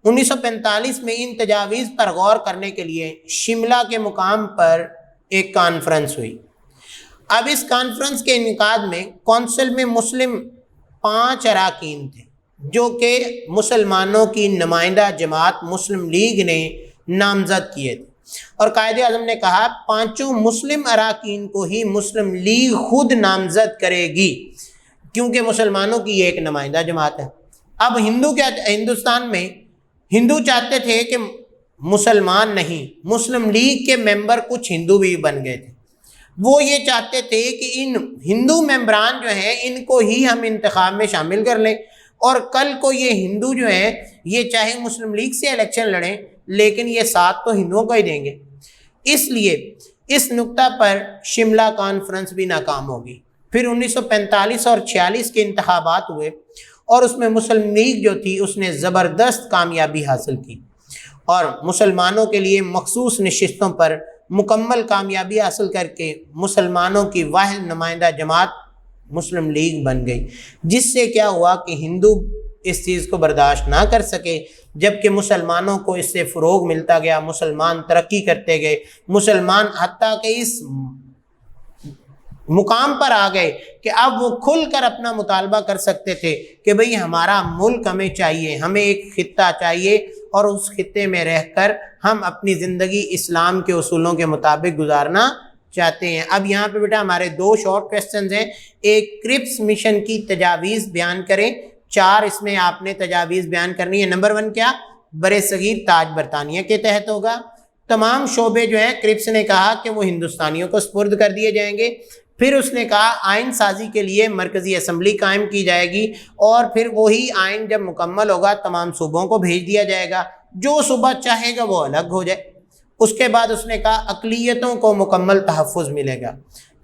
1945 میں ان تجاویز پر غور کرنے کے لیے شملہ کے مقام پر ایک کانفرنس ہوئی۔ اب اس کانفرنس کے انعقاد میں کونسل میں مسلم 5 اراکین تھے جو کہ مسلمانوں کی نمائندہ جماعت مسلم لیگ نے نامزد کیے تھے، اور قائد اعظم نے کہا 5 مسلم اراکین کو ہی مسلم لیگ خود نامزد کرے گی کیونکہ مسلمانوں کی ایک نمائندہ جماعت ہے۔ اب ہندوستان میں ہندو چاہتے تھے کہ مسلمان نہیں، مسلم لیگ کے ممبر کچھ ہندو بھی بن گئے تھے، وہ یہ چاہتے تھے کہ ان ہندو ممبران جو ہیں ان کو ہی ہم انتخاب میں شامل کر لیں، اور کل کو یہ ہندو جو ہیں یہ چاہے مسلم لیگ سے الیکشن لڑیں لیکن یہ ساتھ تو ہندوؤں کو ہی دیں گے۔ اس لیے اس نقطہ پر شملہ کانفرنس بھی ناکام ہوگی۔ پھر 1945 اور 46 کے انتخابات ہوئے اور اس میں مسلم لیگ جو تھی اس نے زبردست کامیابی حاصل کی اور مسلمانوں کے لیے مخصوص نشستوں پر مکمل کامیابی حاصل کر کے مسلمانوں کی واحد نمائندہ جماعت مسلم لیگ بن گئی، جس سے کیا ہوا کہ ہندو اس چیز کو برداشت نہ کر سکے، جبکہ مسلمانوں کو اس سے فروغ ملتا گیا، مسلمان ترقی کرتے گئے، مسلمان حتیٰ کہ اس مقام پر آ گئے کہ اب وہ کھل کر اپنا مطالبہ کر سکتے تھے کہ بھئی ہمارا ملک ہمیں چاہیے، ہمیں ایک خطہ چاہیے اور اس خطے میں رہ کر ہم اپنی زندگی اسلام کے اصولوں کے مطابق گزارنا چاہتے ہیں۔ اب یہاں پہ بیٹا ہمارے 2 شارٹ کویسچنز ہیں، ایک کرپس مشن کی تجاویز بیان کریں، 4 اس میں آپ نے تجاویز بیان کرنی ہے۔ نمبر 1 کیا؟ برصغیر تاج برطانیہ کے تحت ہوگا، تمام شعبے جو ہیں کرپس نے کہا کہ وہ ہندوستانیوں کو سپرد کر دیے جائیں گے۔ پھر اس نے کہا آئین سازی کے لیے مرکزی اسمبلی قائم کی جائے گی اور پھر وہی آئین جب مکمل ہوگا تمام صوبوں کو بھیج دیا جائے گا، جو صوبہ چاہے گا وہ الگ ہو جائے۔ اس کے بعد اس نے کہا اقلیتوں کو مکمل تحفظ ملے گا۔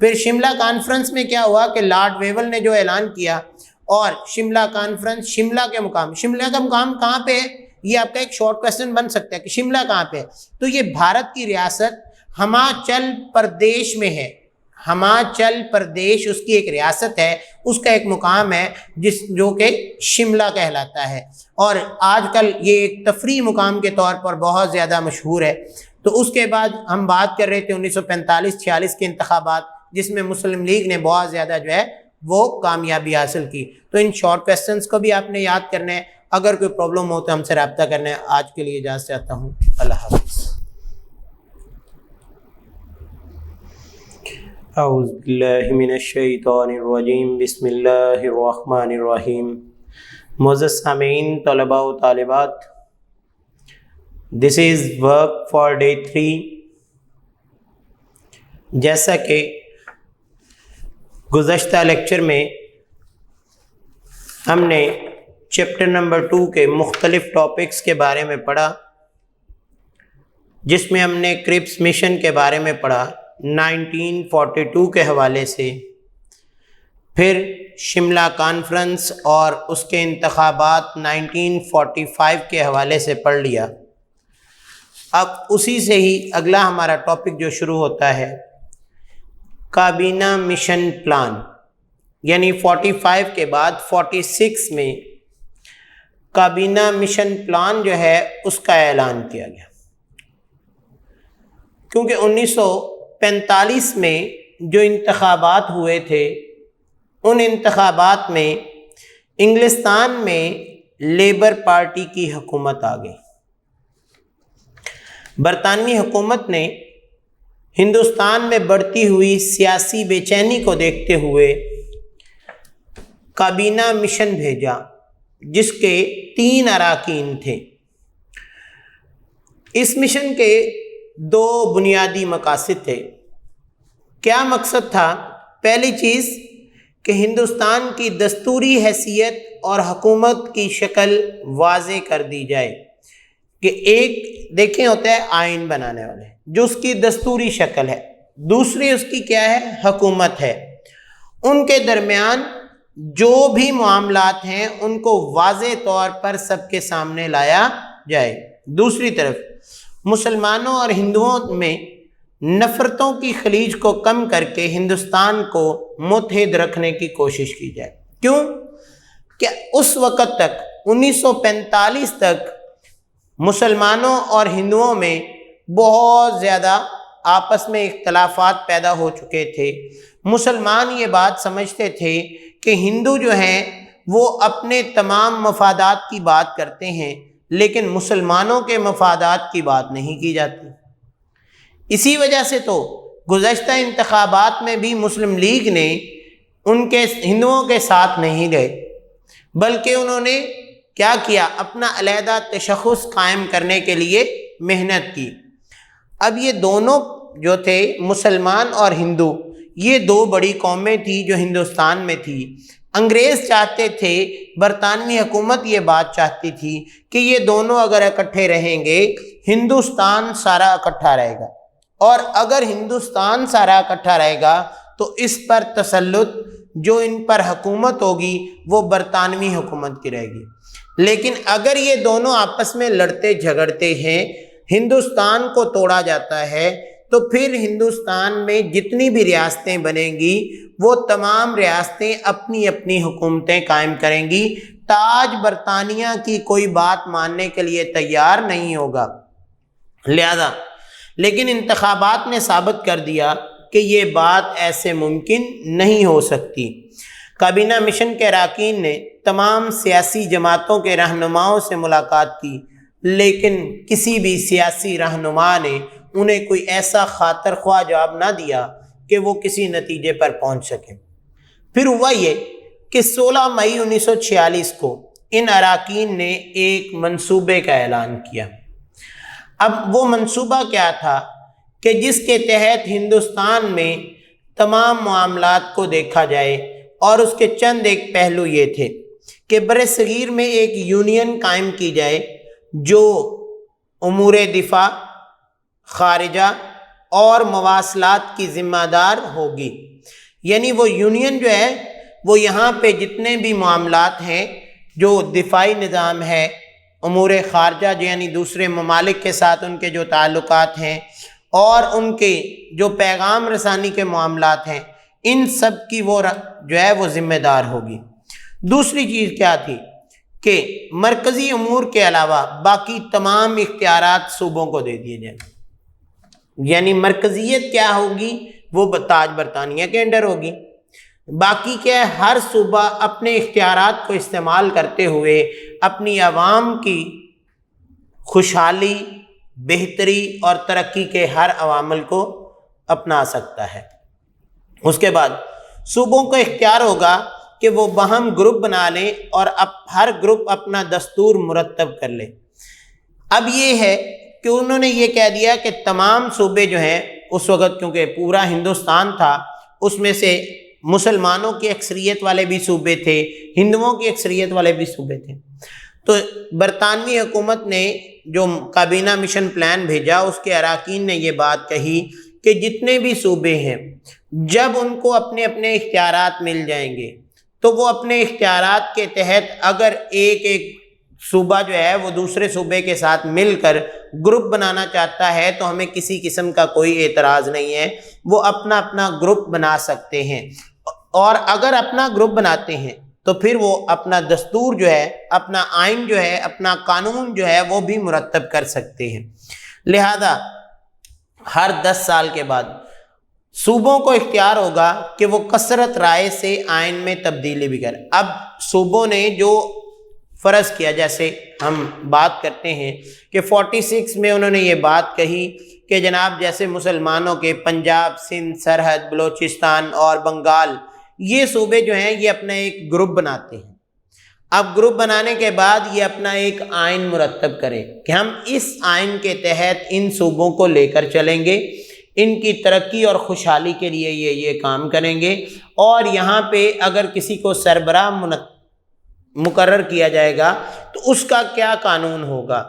پھر شملہ کانفرنس میں کیا ہوا کہ لارڈ ویول نے جو اعلان کیا، اور شملہ کانفرنس، شملہ کا مقام کہاں پہ ہے؟ یہ آپ کا ایک شارٹ کویسچن بن سکتا ہے کہ شملہ کہاں پہ ہے؟ تو یہ بھارت کی ریاست ہماچل پردیش میں ہے۔ ہماچل پردیش اس کی ایک ریاست ہے، اس کا ایک مقام ہے جو کہ شملہ کہلاتا ہے، اور آج کل یہ ایک تفریحی مقام کے طور پر بہت زیادہ مشہور ہے۔ تو اس کے بعد ہم بات کر رہے تھے 1945-46 کے انتخابات، جس میں مسلم لیگ نے بہت زیادہ جو ہے وہ کامیابی حاصل کی۔ تو ان شارٹ کویسچنس کو بھی آپ نے یاد کرنا ہے۔ اگر کوئی پرابلم ہو تو ہم سے رابطہ کرنا ہے۔ آج کے لیے اجازت چاہتا ہوں، اللہ حافظ۔ اعوذ باللہ من الشیطان الرجیم، بسم اللہ الرحمن الرحیم۔ معزز سامعین، طلباء و طالبات، دس از ورک فار ڈے 3۔ جیسا کہ گزشتہ لیکچر میں ہم نے چیپٹر نمبر 2 کے مختلف ٹاپکس کے بارے میں پڑھا، جس میں ہم نے کرپس مشن کے بارے میں پڑھا 1942 کے حوالے سے، پھر شملہ کانفرنس اور اس کے انتخابات 1945 کے حوالے سے پڑھ لیا۔ اب اسی سے ہی اگلا ہمارا ٹاپک جو شروع ہوتا ہے، کابینہ مشن پلان، یعنی 45 کے بعد 46 میں کابینہ مشن پلان جو ہے اس کا اعلان کیا گیا، کیونکہ 1945 میں جو انتخابات ہوئے تھے، ان انتخابات میں انگلستان میں لیبر پارٹی کی حکومت آ گئی۔ برطانوی حکومت نے ہندوستان میں بڑھتی ہوئی سیاسی بے چینی کو دیکھتے ہوئے کابینہ مشن بھیجا، جس کے 3 اراکین تھے۔ اس مشن کے 2 بنیادی مقاصد تھے۔ کیا مقصد تھا؟ پہلی چیز کہ ہندوستان کی دستوری حیثیت اور حکومت کی شکل واضح کر دی جائے، کہ ایک دیکھیں ہوتا ہے آئین بنانے والے جو اس کی دستوری شکل ہے، دوسری اس کی کیا ہے؟ حکومت ہے۔ ان کے درمیان جو بھی معاملات ہیں ان کو واضح طور پر سب کے سامنے لایا جائے۔ دوسری طرف مسلمانوں اور ہندوؤں میں نفرتوں کی خلیج کو کم کر کے ہندوستان کو متحد رکھنے کی کوشش کی جائے۔ کیوں کہ اس وقت تک 1945 تک مسلمانوں اور ہندوؤں میں بہت زیادہ آپس میں اختلافات پیدا ہو چکے تھے۔ مسلمان یہ بات سمجھتے تھے کہ ہندو جو ہیں وہ اپنے تمام مفادات کی بات کرتے ہیں، لیکن مسلمانوں کے مفادات کی بات نہیں کی جاتی۔ اسی وجہ سے تو گزشتہ انتخابات میں بھی مسلم لیگ نے ان کے ہندوؤں کے ساتھ نہیں گئے، بلکہ انہوں نے کیا کیا؟ اپنا علیحدہ تشخص قائم کرنے کے لیے محنت کی۔ اب یہ دونوں جو تھے، مسلمان اور ہندو، یہ 2 بڑی قومیں تھیں جو ہندوستان میں تھی۔ انگریز چاہتے تھے، برطانوی حکومت یہ بات چاہتی تھی کہ یہ دونوں اگر اکٹھے رہیں گے، ہندوستان سارا اکٹھا رہے گا، اور اگر ہندوستان سارا اکٹھا رہے گا تو اس پر تسلط، جو ان پر حکومت ہوگی، وہ برطانوی حکومت کی رہے گی۔ لیکن اگر یہ دونوں آپس میں لڑتے جھگڑتے ہیں، ہندوستان کو توڑا جاتا ہے، تو پھر ہندوستان میں جتنی بھی ریاستیں بنیں گی، وہ تمام ریاستیں اپنی اپنی حکومتیں قائم کریں گی۔ تاج برطانیہ کی کوئی بات ماننے کے لیے تیار نہیں ہوگا۔ لہذا لیکن انتخابات نے ثابت کر دیا کہ یہ بات ایسے ممکن نہیں ہو سکتی۔ کابینہ مشن کے اراکین نے تمام سیاسی جماعتوں کے رہنماؤں سے ملاقات کی، لیکن کسی بھی سیاسی رہنما نے انہیں کوئی ایسا خاطر خواہ جواب نہ دیا کہ وہ کسی نتیجے پر پہنچ سکیں۔ پھر ہوا یہ کہ 16 مئی 1946 کو ان اراکین نے ایک منصوبے کا اعلان کیا۔ اب وہ منصوبہ کیا تھا کہ جس کے تحت ہندوستان میں تمام معاملات کو دیکھا جائے، اور اس کے چند ایک پہلو یہ تھے کہ برصغیر میں ایک یونین قائم کی جائے جو امور دفاع، خارجہ اور مواصلات کی ذمہ دار ہوگی۔ یعنی وہ یونین جو ہے وہ یہاں پہ جتنے بھی معاملات ہیں، جو دفاعی نظام ہے، امور خارجہ یعنی دوسرے ممالک کے ساتھ ان کے جو تعلقات ہیں، اور ان کے جو پیغام رسانی کے معاملات ہیں، ان سب کی وہ جو ہے وہ ذمہ دار ہوگی۔ دوسری چیز کیا تھی کہ مرکزی امور کے علاوہ باقی تمام اختیارات صوبوں کو دے دیے جائیں۔ یعنی مرکزیت کیا ہوگی؟ وہ تاج برطانیہ کے انڈر ہوگی۔ باقی کیا ہے؟ ہر صوبہ اپنے اختیارات کو استعمال کرتے ہوئے اپنی عوام کی خوشحالی، بہتری اور ترقی کے ہر عوامل کو اپنا سکتا ہے۔ اس کے بعد صوبوں کو اختیار ہوگا کہ وہ باہم گروپ بنا لیں اور اب ہر گروپ اپنا دستور مرتب کر لے۔ اب یہ ہے کہ انہوں نے یہ کہہ دیا کہ تمام صوبے جو ہیں اس وقت، کیونکہ پورا ہندوستان تھا، اس میں سے مسلمانوں کی اکثریت والے بھی صوبے تھے، ہندوؤں کی اکثریت والے بھی صوبے تھے، تو برطانوی حکومت نے جو کابینہ مشن پلان بھیجا، اس کے اراکین نے یہ بات کہی کہ جتنے بھی صوبے ہیں جب ان کو اپنے اپنے اختیارات مل جائیں گے تو وہ اپنے اختیارات کے تحت اگر ایک صوبہ جو ہے وہ دوسرے صوبے کے ساتھ مل کر گروپ بنانا چاہتا ہے تو ہمیں کسی قسم کا کوئی اعتراض نہیں ہے، وہ اپنا اپنا گروپ بنا سکتے ہیں، اور اگر اپنا گروپ بناتے ہیں تو پھر وہ اپنا دستور جو ہے، اپنا آئین جو ہے، اپنا قانون جو ہے وہ بھی مرتب کر سکتے ہیں۔ لہذا ہر 10 سال کے بعد صوبوں کو اختیار ہوگا کہ وہ کثرت رائے سے آئین میں تبدیلی بھی کریں۔ اب صوبوں نے جو فرض کیا، جیسے ہم بات کرتے ہیں کہ 46 میں انہوں نے یہ بات کہی کہ جناب جیسے مسلمانوں کے پنجاب، سندھ، سرحد، بلوچستان اور بنگال، یہ صوبے جو ہیں یہ اپنا ایک گروپ بناتے ہیں۔ اب گروپ بنانے کے بعد یہ اپنا ایک آئین مرتب کریں کہ ہم اس آئین کے تحت ان صوبوں کو لے کر چلیں گے، ان کی ترقی اور خوشحالی کے لیے یہ کام کریں گے، اور یہاں پہ اگر کسی کو سربراہ مقرر کیا جائے گا تو اس کا کیا قانون ہوگا،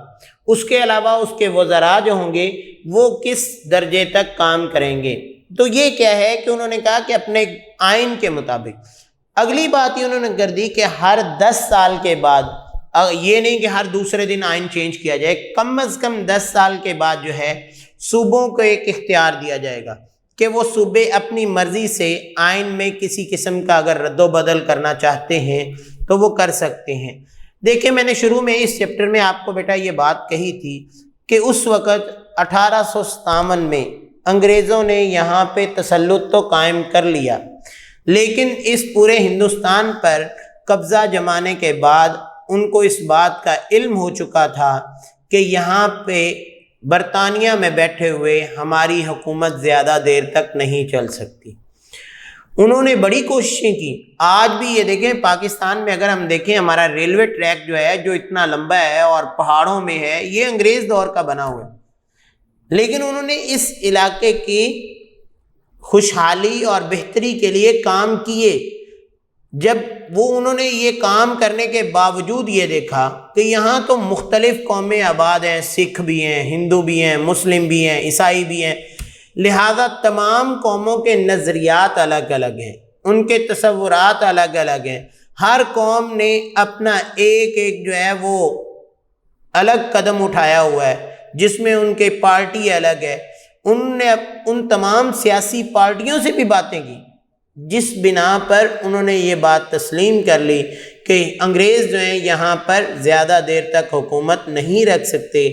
اس کے علاوہ اس کے وزراء جو ہوں گے وہ کس درجے تک کام کریں گے۔ تو یہ کیا ہے کہ انہوں نے کہا کہ اپنے آئین کے مطابق۔ اگلی بات یہ انہوں نے کر دی کہ ہر 10 سال کے بعد، یہ نہیں کہ ہر دوسرے دن آئین چینج کیا جائے، کم از کم 10 سال کے بعد جو ہے صوبوں کو ایک اختیار دیا جائے گا کہ وہ صوبے اپنی مرضی سے آئین میں کسی قسم کا اگر رد و بدل کرنا چاہتے ہیں تو وہ کر سکتے ہیں۔ دیکھیں میں نے شروع میں اس چیپٹر میں آپ کو بیٹا یہ بات کہی تھی کہ اس وقت 1857 میں انگریزوں نے یہاں پہ تسلط تو قائم کر لیا، لیکن اس پورے ہندوستان پر قبضہ جمانے کے بعد ان کو اس بات کا علم ہو چکا تھا کہ یہاں پہ برطانیہ میں بیٹھے ہوئے ہماری حکومت زیادہ دیر تک نہیں چل سکتی۔ انہوں نے بڑی کوششیں کی۔ آج بھی یہ دیکھیں پاکستان میں اگر ہم دیکھیں ہمارا ریلوے ٹریک جو ہے جو اتنا لمبا ہے اور پہاڑوں میں ہے، یہ انگریز دور کا بنا ہوا ہے، لیکن انہوں نے اس علاقے کی خوشحالی اور بہتری کے لیے کام کیے۔ جب وہ انہوں نے یہ کام کرنے کے باوجود یہ دیکھا کہ یہاں تو مختلف قومیں آباد ہیں، سکھ بھی ہیں، ہندو بھی ہیں، مسلم بھی ہیں، عیسائی بھی ہیں، لہذا تمام قوموں کے نظریات الگ الگ ہیں، ان کے تصورات الگ الگ ہیں، ہر قوم نے اپنا ایک جو ہے وہ الگ قدم اٹھایا ہوا ہے، جس میں ان کے پارٹی الگ ہے۔ انہوں نے ان تمام سیاسی پارٹیوں سے بھی باتیں کی، جس بنا پر انہوں نے یہ بات تسلیم کر لی کہ انگریز جو ہیں یہاں پر زیادہ دیر تک حکومت نہیں رکھ سکتے۔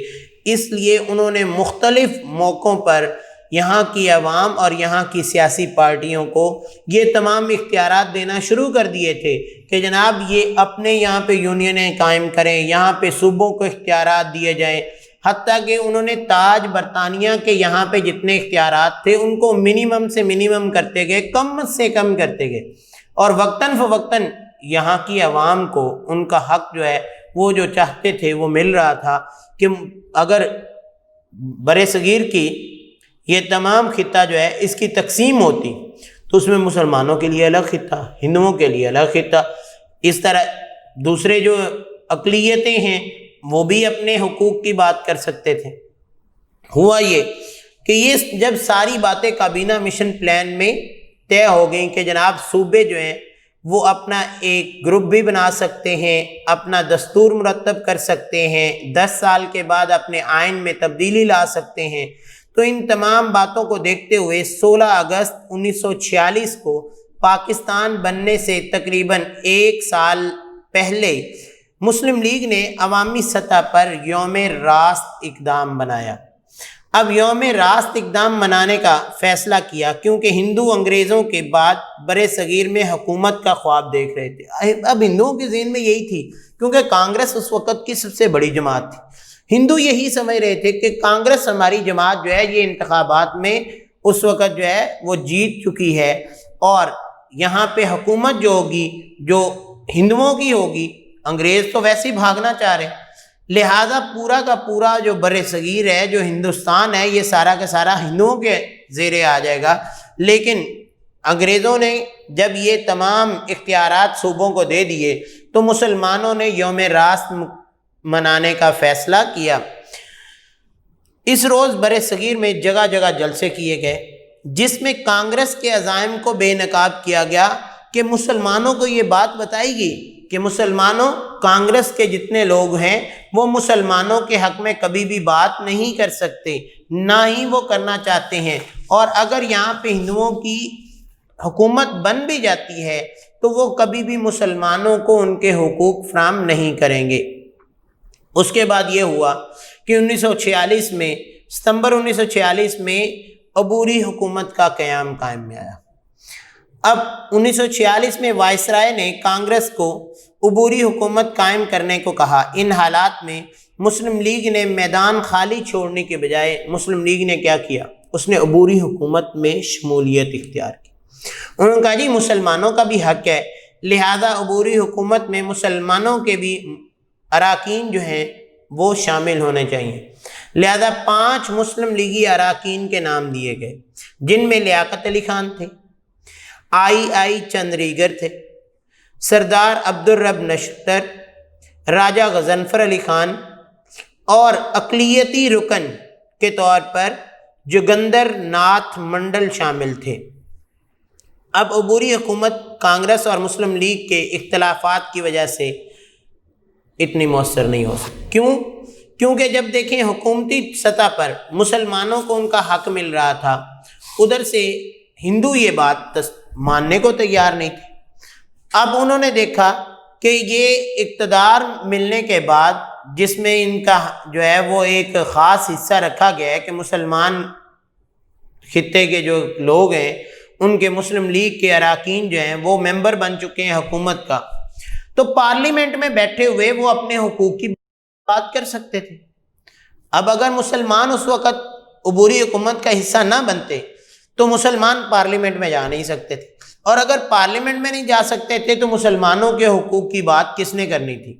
اس لیے انہوں نے مختلف موقعوں پر یہاں کی عوام اور یہاں کی سیاسی پارٹیوں کو یہ تمام اختیارات دینا شروع کر دیے تھے کہ جناب یہ اپنے یہاں پہ یونینیں قائم کریں، یہاں پہ صوبوں کو اختیارات دیے جائیں، حتیٰ کہ انہوں نے تاج برطانیہ کے یہاں پہ جتنے اختیارات تھے ان کو منیمم سے منیمم کرتے گئے، کم سے کم کرتے گئے، اور وقتاً فوقتاً یہاں کی عوام کو ان کا حق جو ہے وہ جو چاہتے تھے وہ مل رہا تھا کہ اگر برِ صغیر کی یہ تمام خطہ جو ہے اس کی تقسیم ہوتی تو اس میں مسلمانوں کے لیے الگ خطہ، ہندوؤں کے لیے الگ خطہ، اس طرح دوسرے جو اقلیتیں ہیں وہ بھی اپنے حقوق کی بات کر سکتے تھے۔ ہوا یہ کہ یہ جب ساری باتیں کابینہ مشن پلان میں طے ہو گئیں کہ جناب صوبے جو ہیں وہ اپنا ایک گروپ بھی بنا سکتے ہیں، اپنا دستور مرتب کر سکتے ہیں، 10 سال کے بعد اپنے آئین میں تبدیلی لا سکتے ہیں، تو ان تمام باتوں کو دیکھتے ہوئے 16 اگست 1946 کو پاکستان بننے سے تقریباً 1 سال پہلے مسلم لیگ نے عوامی سطح پر یوم راست اقدام بنایا۔ اب یوم راست اقدام منانے کا فیصلہ کیا کیونکہ ہندو انگریزوں کے بعد برِ صغیر میں حکومت کا خواب دیکھ رہے تھے۔ اب ہندوؤں کے ذہن میں یہی تھی، کیونکہ کانگریس اس وقت کی سب سے بڑی جماعت تھی، ہندو یہی سمجھ رہے تھے کہ کانگریس ہماری جماعت جو ہے یہ انتخابات میں اس وقت جو ہے وہ جیت چکی ہے، اور یہاں پہ حکومت جو ہوگی جو ہندوؤں کی ہوگی، انگریز تو ویسے ہی بھاگنا چاہ رہے ہیں، لہذا پورا کا پورا جو برِ صغیر ہے، جو ہندوستان ہے، یہ سارا کا سارا ہندوؤں کے زیر آ جائے گا۔ لیکن انگریزوں نے جب یہ تمام اختیارات صوبوں کو دے دیے تو مسلمانوں نے یوم راست منانے کا فیصلہ کیا۔ اس روز برِ صغیر میں جگہ جگہ جلسے کیے گئے، جس میں کانگریس کے عزائم کو بے نقاب کیا گیا کہ مسلمانوں کو یہ بات بتائی گئی کہ مسلمانوں، کانگریس کے جتنے لوگ ہیں وہ مسلمانوں کے حق میں کبھی بھی بات نہیں کر سکتے، نہ ہی وہ کرنا چاہتے ہیں، اور اگر یہاں پہ ہندوؤں کی حکومت بن بھی جاتی ہے تو وہ کبھی بھی مسلمانوں کو ان کے حقوق فراہم نہیں کریں گے۔ اس کے بعد یہ ہوا کہ 1946 میں، ستمبر 1946 میں عبوری حکومت کا قیام میں آیا۔ اب 1946 میں وائسرائے نے کانگریس کو عبوری حکومت قائم کرنے کو کہا۔ ان حالات میں مسلم لیگ نے میدان خالی چھوڑنے کے بجائے مسلم لیگ نے کیا کیا؟ اس نے عبوری حکومت میں شمولیت اختیار کی۔ انہوں نے کہا جی مسلمانوں کا بھی حق ہے، لہذا عبوری حکومت میں مسلمانوں کے بھی اراکین جو ہیں وہ شامل ہونے چاہیے۔ لہذا 5 مسلم لیگی اراکین کے نام دیے گئے، جن میں لیاقت علی خان تھے، آئی چندریگر تھے، سردار عبدالرب نشتر، راجہ غضنفر علی خان، اور اقلیتی رکن کے طور پر جوگندر ناتھ منڈل شامل تھے۔ اب عبوری حکومت کانگریس اور مسلم لیگ کے اختلافات کی وجہ سے اتنی مؤثر نہیں ہو سکتی۔ کیوں؟ کیونکہ جب دیکھیں حکومتی سطح پر مسلمانوں کو ان کا حق مل رہا تھا، ادھر سے ہندو یہ بات ماننے کو تیار نہیں تھے۔ اب انہوں نے دیکھا کہ یہ اقتدار ملنے کے بعد، جس میں ان کا جو ہے وہ ایک خاص حصہ رکھا گیا ہے کہ مسلمان خطے کے جو لوگ ہیں ان کے مسلم لیگ کے اراکین جو ہیں وہ ممبر بن چکے ہیں حکومت کا، تو پارلیمنٹ میں بیٹھے ہوئے وہ اپنے حقوق کی بات کر سکتے تھے۔ اب اگر مسلمان اس وقت عبوری حکومت کا حصہ نہ بنتے تو مسلمان پارلیمنٹ میں جا نہیں سکتے تھے، اور اگر پارلیمنٹ میں نہیں جا سکتے تھے تو مسلمانوں کے حقوق کی بات کس نے کرنی تھی؟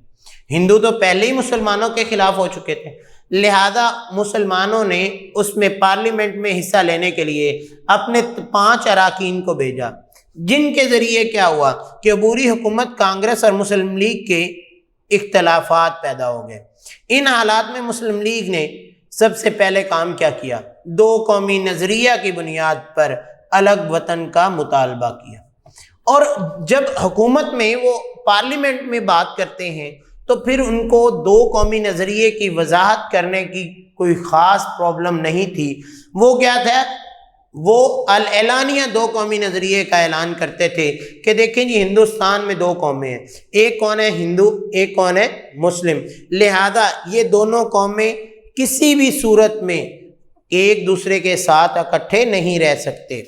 ہندو تو پہلے ہی مسلمانوں کے خلاف ہو چکے تھے، لہذا مسلمانوں نے اس میں پارلیمنٹ میں حصہ لینے کے لیے اپنے 5 اراکین کو بھیجا، جن کے ذریعے کیا ہوا کہ عبوری حکومت کانگریس اور مسلم لیگ کے اختلافات پیدا ہو گئے۔ ان حالات میں مسلم لیگ نے سب سے پہلے کام کیا کیا؟ 2 قومی نظریہ کی بنیاد پر الگ وطن کا مطالبہ کیا، اور جب حکومت میں وہ پارلیمنٹ میں بات کرتے ہیں تو پھر ان کو 2 قومی نظریے کی وضاحت کرنے کی کوئی خاص پرابلم نہیں تھی۔ وہ کیا تھا؟ وہ اعلانیہ 2 قومی نظریے کا اعلان کرتے تھے کہ دیکھیں جی ہندوستان میں 2 قومیں ہیں، ایک کون ہے ہندو، ایک کون ہے مسلم، لہذا یہ دونوں قومیں کسی بھی صورت میں ایک دوسرے کے ساتھ اکٹھے نہیں رہ سکتے۔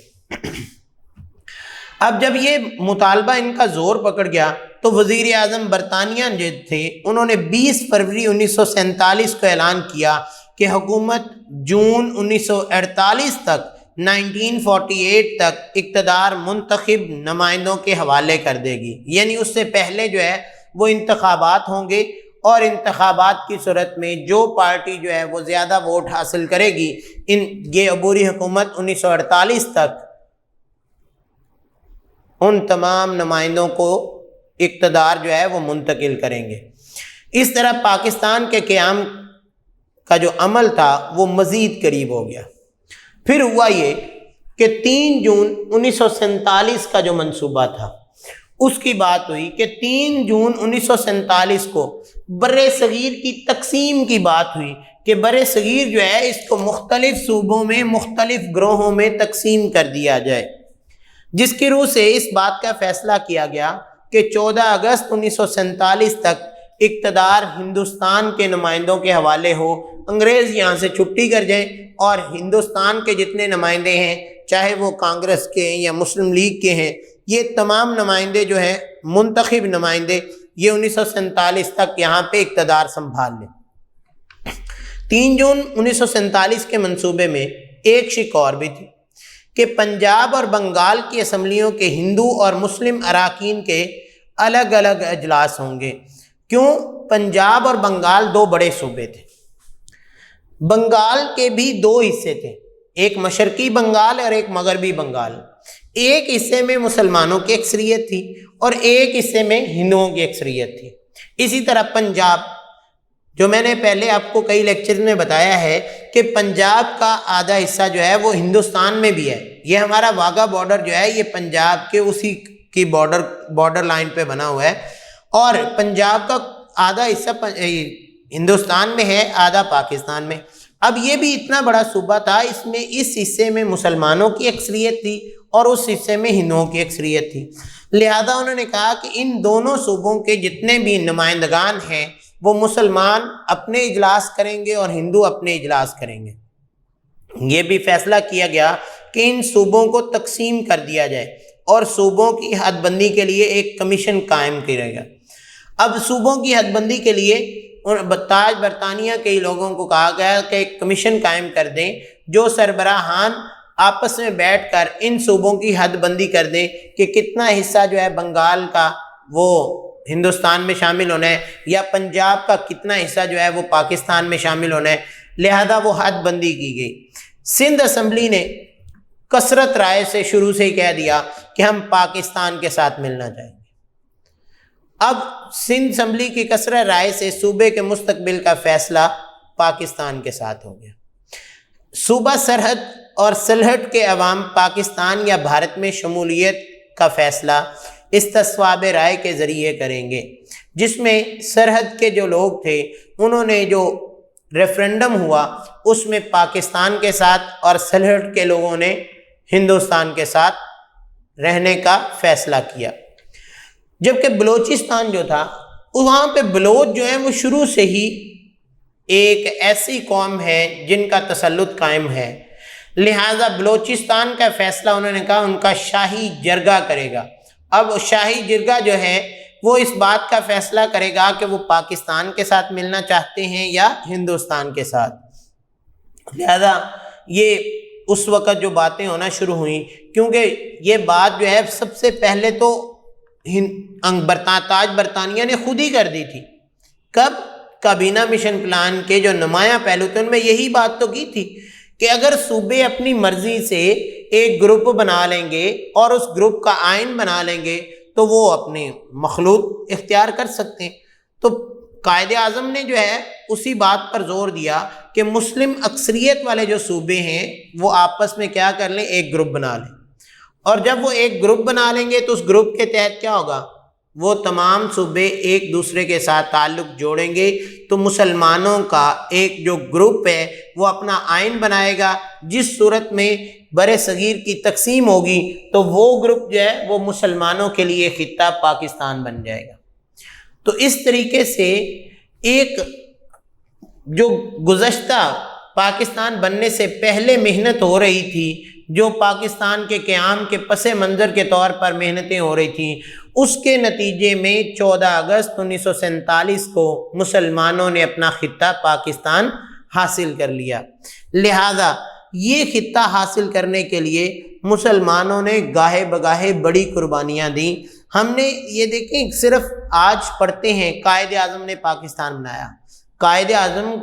اب جب یہ مطالبہ ان کا زور پکڑ گیا تو وزیر اعظم برطانیہ جو تھے انہوں نے 20 فروری 1947 کو اعلان کیا کہ حکومت جون 1948 تک 1948 تک اقتدار منتخب نمائندوں کے حوالے کر دے گی، یعنی اس سے پہلے جو ہے وہ انتخابات ہوں گے، اور انتخابات کی صورت میں جو پارٹی جو ہے وہ زیادہ ووٹ حاصل کرے گی، یہ عبوری حکومت 1948 تک ان تمام نمائندوں کو اقتدار جو ہے وہ منتقل کریں گے۔ اس طرح پاکستان کے قیام کا جو عمل تھا وہ مزید قریب ہو گیا۔ پھر ہوا یہ کہ 3 جون 1947 کا جو منصوبہ تھا اس کی بات ہوئی کہ 3 جون 1947 کو بر صغیر کی تقسیم کی بات ہوئی کہ بر صغیر جو ہے اس کو مختلف صوبوں میں مختلف گروہوں میں تقسیم کر دیا جائے، جس کی روح سے اس بات کا فیصلہ کیا گیا کہ 14 اگست 1947 تک اقتدار ہندوستان کے نمائندوں کے حوالے ہو، انگریز یہاں سے چھٹی کر جائیں اور ہندوستان کے جتنے نمائندے ہیں، چاہے وہ کانگریس کے ہیں یا مسلم لیگ کے ہیں، یہ تمام نمائندے جو ہیں منتخب نمائندے، یہ 1947 تک یہاں پہ اقتدار سنبھال لیں۔ 3 جون 1947 کے منصوبے میں ایک شق اور بھی تھی کہ پنجاب اور بنگال کی اسمبلیوں کے ہندو اور مسلم اراکین کے الگ الگ اجلاس ہوں گے۔ کیوں؟ پنجاب اور بنگال 2 بڑے صوبے تھے۔ بنگال کے بھی 2 حصے تھے، ایک مشرقی بنگال اور ایک مغربی بنگال۔ ایک حصے میں مسلمانوں کی اکثریت تھی اور ایک حصے میں ہندوؤں کی اکثریت تھی۔ اسی طرح پنجاب، جو میں نے پہلے آپ کو کئی لیکچر میں بتایا ہے کہ پنجاب کا آدھا حصہ جو ہے وہ ہندوستان میں بھی ہے، یہ ہمارا واگا بارڈر جو ہے یہ پنجاب کے اسی کی بارڈر لائن پہ بنا ہوا ہے، اور پنجاب کا آدھا حصہ ہندوستان میں ہے، آدھا پاکستان میں۔ اب یہ بھی اتنا بڑا صوبہ تھا، اس حصے میں مسلمانوں کی اکثریت تھی اور اس حصے میں ہندوؤں کی اکثریت تھی، لہذا انہوں نے کہا کہ ان دونوں صوبوں کے جتنے بھی نمائندگان ہیں وہ مسلمان اپنے اجلاس کریں گے اور ہندو اپنے اجلاس کریں گے۔ یہ بھی فیصلہ کیا گیا کہ ان صوبوں کو تقسیم کر دیا جائے اور صوبوں کی حد بندی کے لیے ایک کمیشن قائم کیا گیا۔ اب صوبوں کی حد بندی کے لیے تاج برطانیہ کے لوگوں کو کہا گیا کہ ایک کمیشن قائم کر دیں جو سربراہان آپس میں بیٹھ کر ان صوبوں کی حد بندی کر دیں کہ کتنا حصہ جو ہے بنگال کا وہ ہندوستان میں شامل ہونا ہے یا پنجاب کا کتنا حصہ جو ہے وہ پاکستان میں شامل ہونا ہے، لہذا وہ حد بندی کی گئی۔ سندھ اسمبلی نے کثرت رائے سے شروع سے ہی کہہ دیا کہ ہم پاکستان کے ساتھ ملنا چاہیں گے۔ اب سندھ اسمبلی کی کثرت رائے سے صوبے کے مستقبل کا فیصلہ پاکستان کے ساتھ ہو گیا۔ صوبہ سرحد اور سلہٹ کے عوام پاکستان یا بھارت میں شمولیت کا فیصلہ استصواب رائے کے ذریعے کریں گے، جس میں سرحد کے جو لوگ تھے انہوں نے جو ریفرنڈم ہوا اس میں پاکستان کے ساتھ اور سلہٹ کے لوگوں نے ہندوستان کے ساتھ رہنے کا فیصلہ کیا۔ جبکہ بلوچستان جو تھا وہاں پہ بلوچ جو ہیں وہ شروع سے ہی ایک ایسی قوم ہے جن کا تسلط قائم ہے، لہٰذا بلوچستان کا فیصلہ انہوں نے کہا ان کا شاہی جرگہ کرے گا۔ اب شاہی جرگہ جو ہے وہ اس بات کا فیصلہ کرے گا کہ وہ پاکستان کے ساتھ ملنا چاہتے ہیں یا ہندوستان کے ساتھ۔ لہذا یہ اس وقت جو باتیں ہونا شروع ہوئیں، کیونکہ یہ بات جو ہے سب سے پہلے تو تاج برطانیہ نے خود ہی کر دی تھی۔ کب؟ کابینہ مشن پلان کے جو نمایاں پہلو تھے ان میں یہی بات تو کی تھی کہ اگر صوبے اپنی مرضی سے ایک گروپ بنا لیں گے اور اس گروپ کا آئین بنا لیں گے تو وہ اپنے مخلوط اختیار کر سکتے ہیں۔ تو قائد اعظم نے جو ہے اسی بات پر زور دیا کہ مسلم اکثریت والے جو صوبے ہیں وہ آپس میں کیا کر لیں، ایک گروپ بنا لیں، اور جب وہ ایک گروپ بنا لیں گے تو اس گروپ کے تحت کیا ہوگا، وہ تمام صوبے ایک دوسرے کے ساتھ تعلق جوڑیں گے، تو مسلمانوں کا ایک جو گروپ ہے وہ اپنا آئین بنائے گا، جس صورت میں بر صغیر کی تقسیم ہوگی تو وہ گروپ جو ہے وہ مسلمانوں کے لیے خطہ پاکستان بن جائے گا۔ تو اس طریقے سے ایک جو گزشتہ پاکستان بننے سے پہلے محنت ہو رہی تھی، جو پاکستان کے قیام کے پس منظر کے طور پر محنتیں ہو رہی تھیں، اس کے نتیجے میں 14 اگست 1947 کو مسلمانوں نے اپنا خطہ پاکستان حاصل کر لیا۔ لہذا یہ خطہ حاصل کرنے کے لیے مسلمانوں نے گاہے بگاہے بڑی قربانیاں دیں۔ ہم نے یہ دیکھیں، صرف آج پڑھتے ہیں قائد اعظم نے پاکستان بنایا۔ قائد اعظم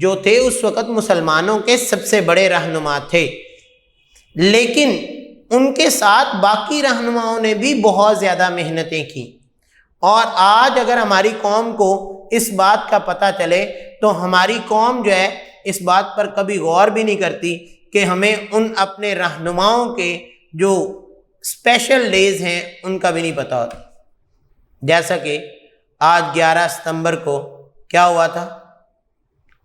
جو تھے اس وقت مسلمانوں کے سب سے بڑے رہنما تھے، لیکن ان کے ساتھ باقی رہنماؤں نے بھی بہت زیادہ محنتیں کی، اور آج اگر ہماری قوم کو اس بات کا پتہ چلے تو ہماری قوم جو ہے اس بات پر کبھی غور بھی نہیں کرتی کہ ہمیں ان اپنے رہنماؤں کے جو اسپیشل ڈیز ہیں ان کا بھی نہیں پتہ ہوتا. جیسا کہ آج 11 ستمبر کو کیا ہوا تھا؟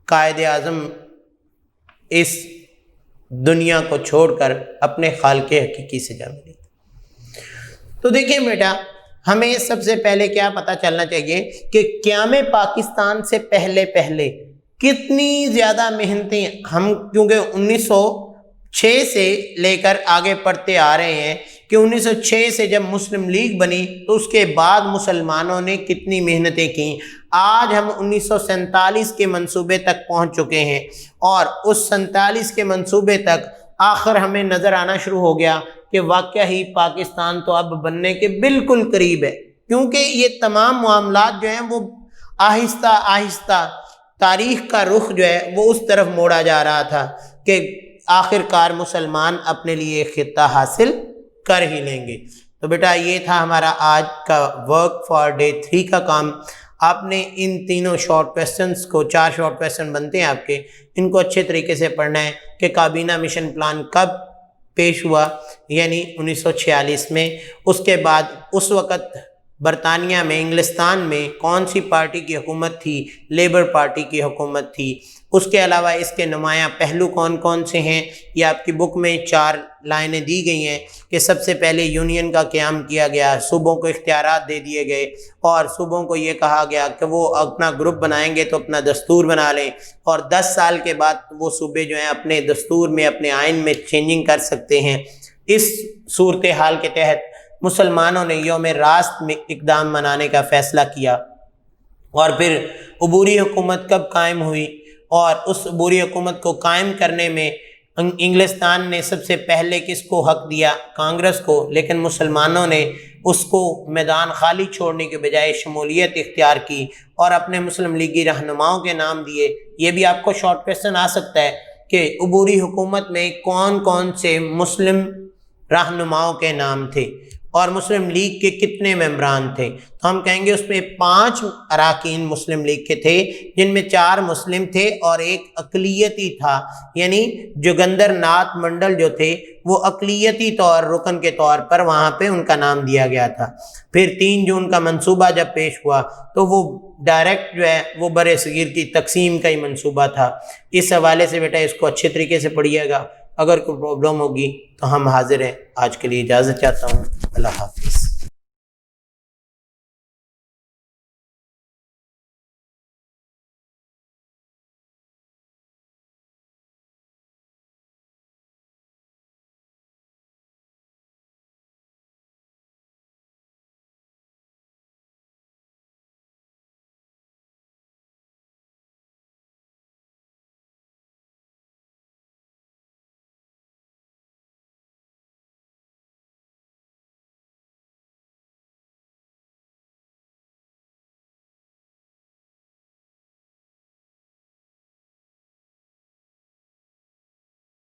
قائد اعظم اس دنیا کو چھوڑ کر اپنے خالق حقیقی سے جا ملی. تو دیکھیں بیٹا، ہمیں سب سے پہلے کیا پتہ چلنا چاہیے کہ قیام پاکستان سے پہلے کتنی زیادہ محنتیں ہم، کیونکہ 1906 سے لے کر آگے پڑھتے آ رہے ہیں کہ 1906 سے جب مسلم لیگ بنی تو اس کے بعد مسلمانوں نے کتنی محنتیں کیں. آج ہم 1947 کے منصوبے تک پہنچ چکے ہیں، اور اس 47 کے منصوبے تک آخر ہمیں نظر آنا شروع ہو گیا کہ واقعہ ہی پاکستان تو اب بننے کے بالکل قریب ہے، کیونکہ یہ تمام معاملات جو ہیں وہ آہستہ آہستہ تاریخ کا رخ جو ہے وہ اس طرف موڑا جا رہا تھا کہ آخر کار مسلمان اپنے لیے خطہ حاصل کر ہی لیں گے. تو بیٹا یہ تھا ہمارا آج کا ورک فار ڈے 3 کا کام. آپ نے ان تینوں شارٹ کویسچنس کو، 4 شارٹ کویسچن بنتے ہیں آپ کے، ان کو اچھے طریقے سے پڑھنا ہے کہ کابینہ مشن پلان کب پیش ہوا، یعنی 1946 میں. اس کے بعد اس وقت برطانیہ میں، انگلستان میں کون سی پارٹی کی حکومت تھی؟ لیبر پارٹی کی حکومت تھی. اس کے علاوہ اس کے نمایاں پہلو کون کون سے ہیں؟ یہ آپ کی بک میں 4 لائنیں دی گئی ہیں کہ سب سے پہلے یونین کا قیام کیا گیا، صوبوں کو اختیارات دے دیے گئے، اور صوبوں کو یہ کہا گیا کہ وہ اپنا گروپ بنائیں گے تو اپنا دستور بنا لیں، اور 10 سال کے بعد وہ صوبے جو ہیں اپنے دستور میں، اپنے آئین میں چینجنگ کر سکتے ہیں. اس صورتحال کے تحت مسلمانوں نے یوم راست میں اقدام منانے کا فیصلہ کیا. اور پھر عبوری حکومت کب قائم ہوئی، اور اس عبوری حکومت کو قائم کرنے میں انگلستان نے سب سے پہلے کس کو حق دیا؟ کانگریس کو. لیکن مسلمانوں نے اس کو میدان خالی چھوڑنے کے بجائے شمولیت اختیار کی اور اپنے مسلم لیگی رہنماؤں کے نام دیے. یہ بھی آپ کو شارٹ کویسچن آ سکتا ہے کہ عبوری حکومت میں کون کون سے مسلم رہنماؤں کے نام تھے اور مسلم لیگ کے کتنے ممبران تھے. تو ہم کہیں گے اس میں 5 اراکین مسلم لیگ کے تھے، جن میں 4 مسلم تھے اور ایک اقلیتی تھا، یعنی جوگندر ناتھ منڈل جو تھے وہ اقلیتی طور رکن کے طور پر وہاں پہ ان کا نام دیا گیا تھا. پھر 3 جون کا منصوبہ جب پیش ہوا تو وہ ڈائریکٹ جو ہے وہ بر صغیر کی تقسیم کا ہی منصوبہ تھا. اس حوالے سے بیٹا اس کو اچھے طریقے سے پڑھیے گا. اگر کوئی پرابلم ہوگی تو ہم حاضر ہیں. آج کے لیے اجازت چاہتا ہوں. اللہ حافظ.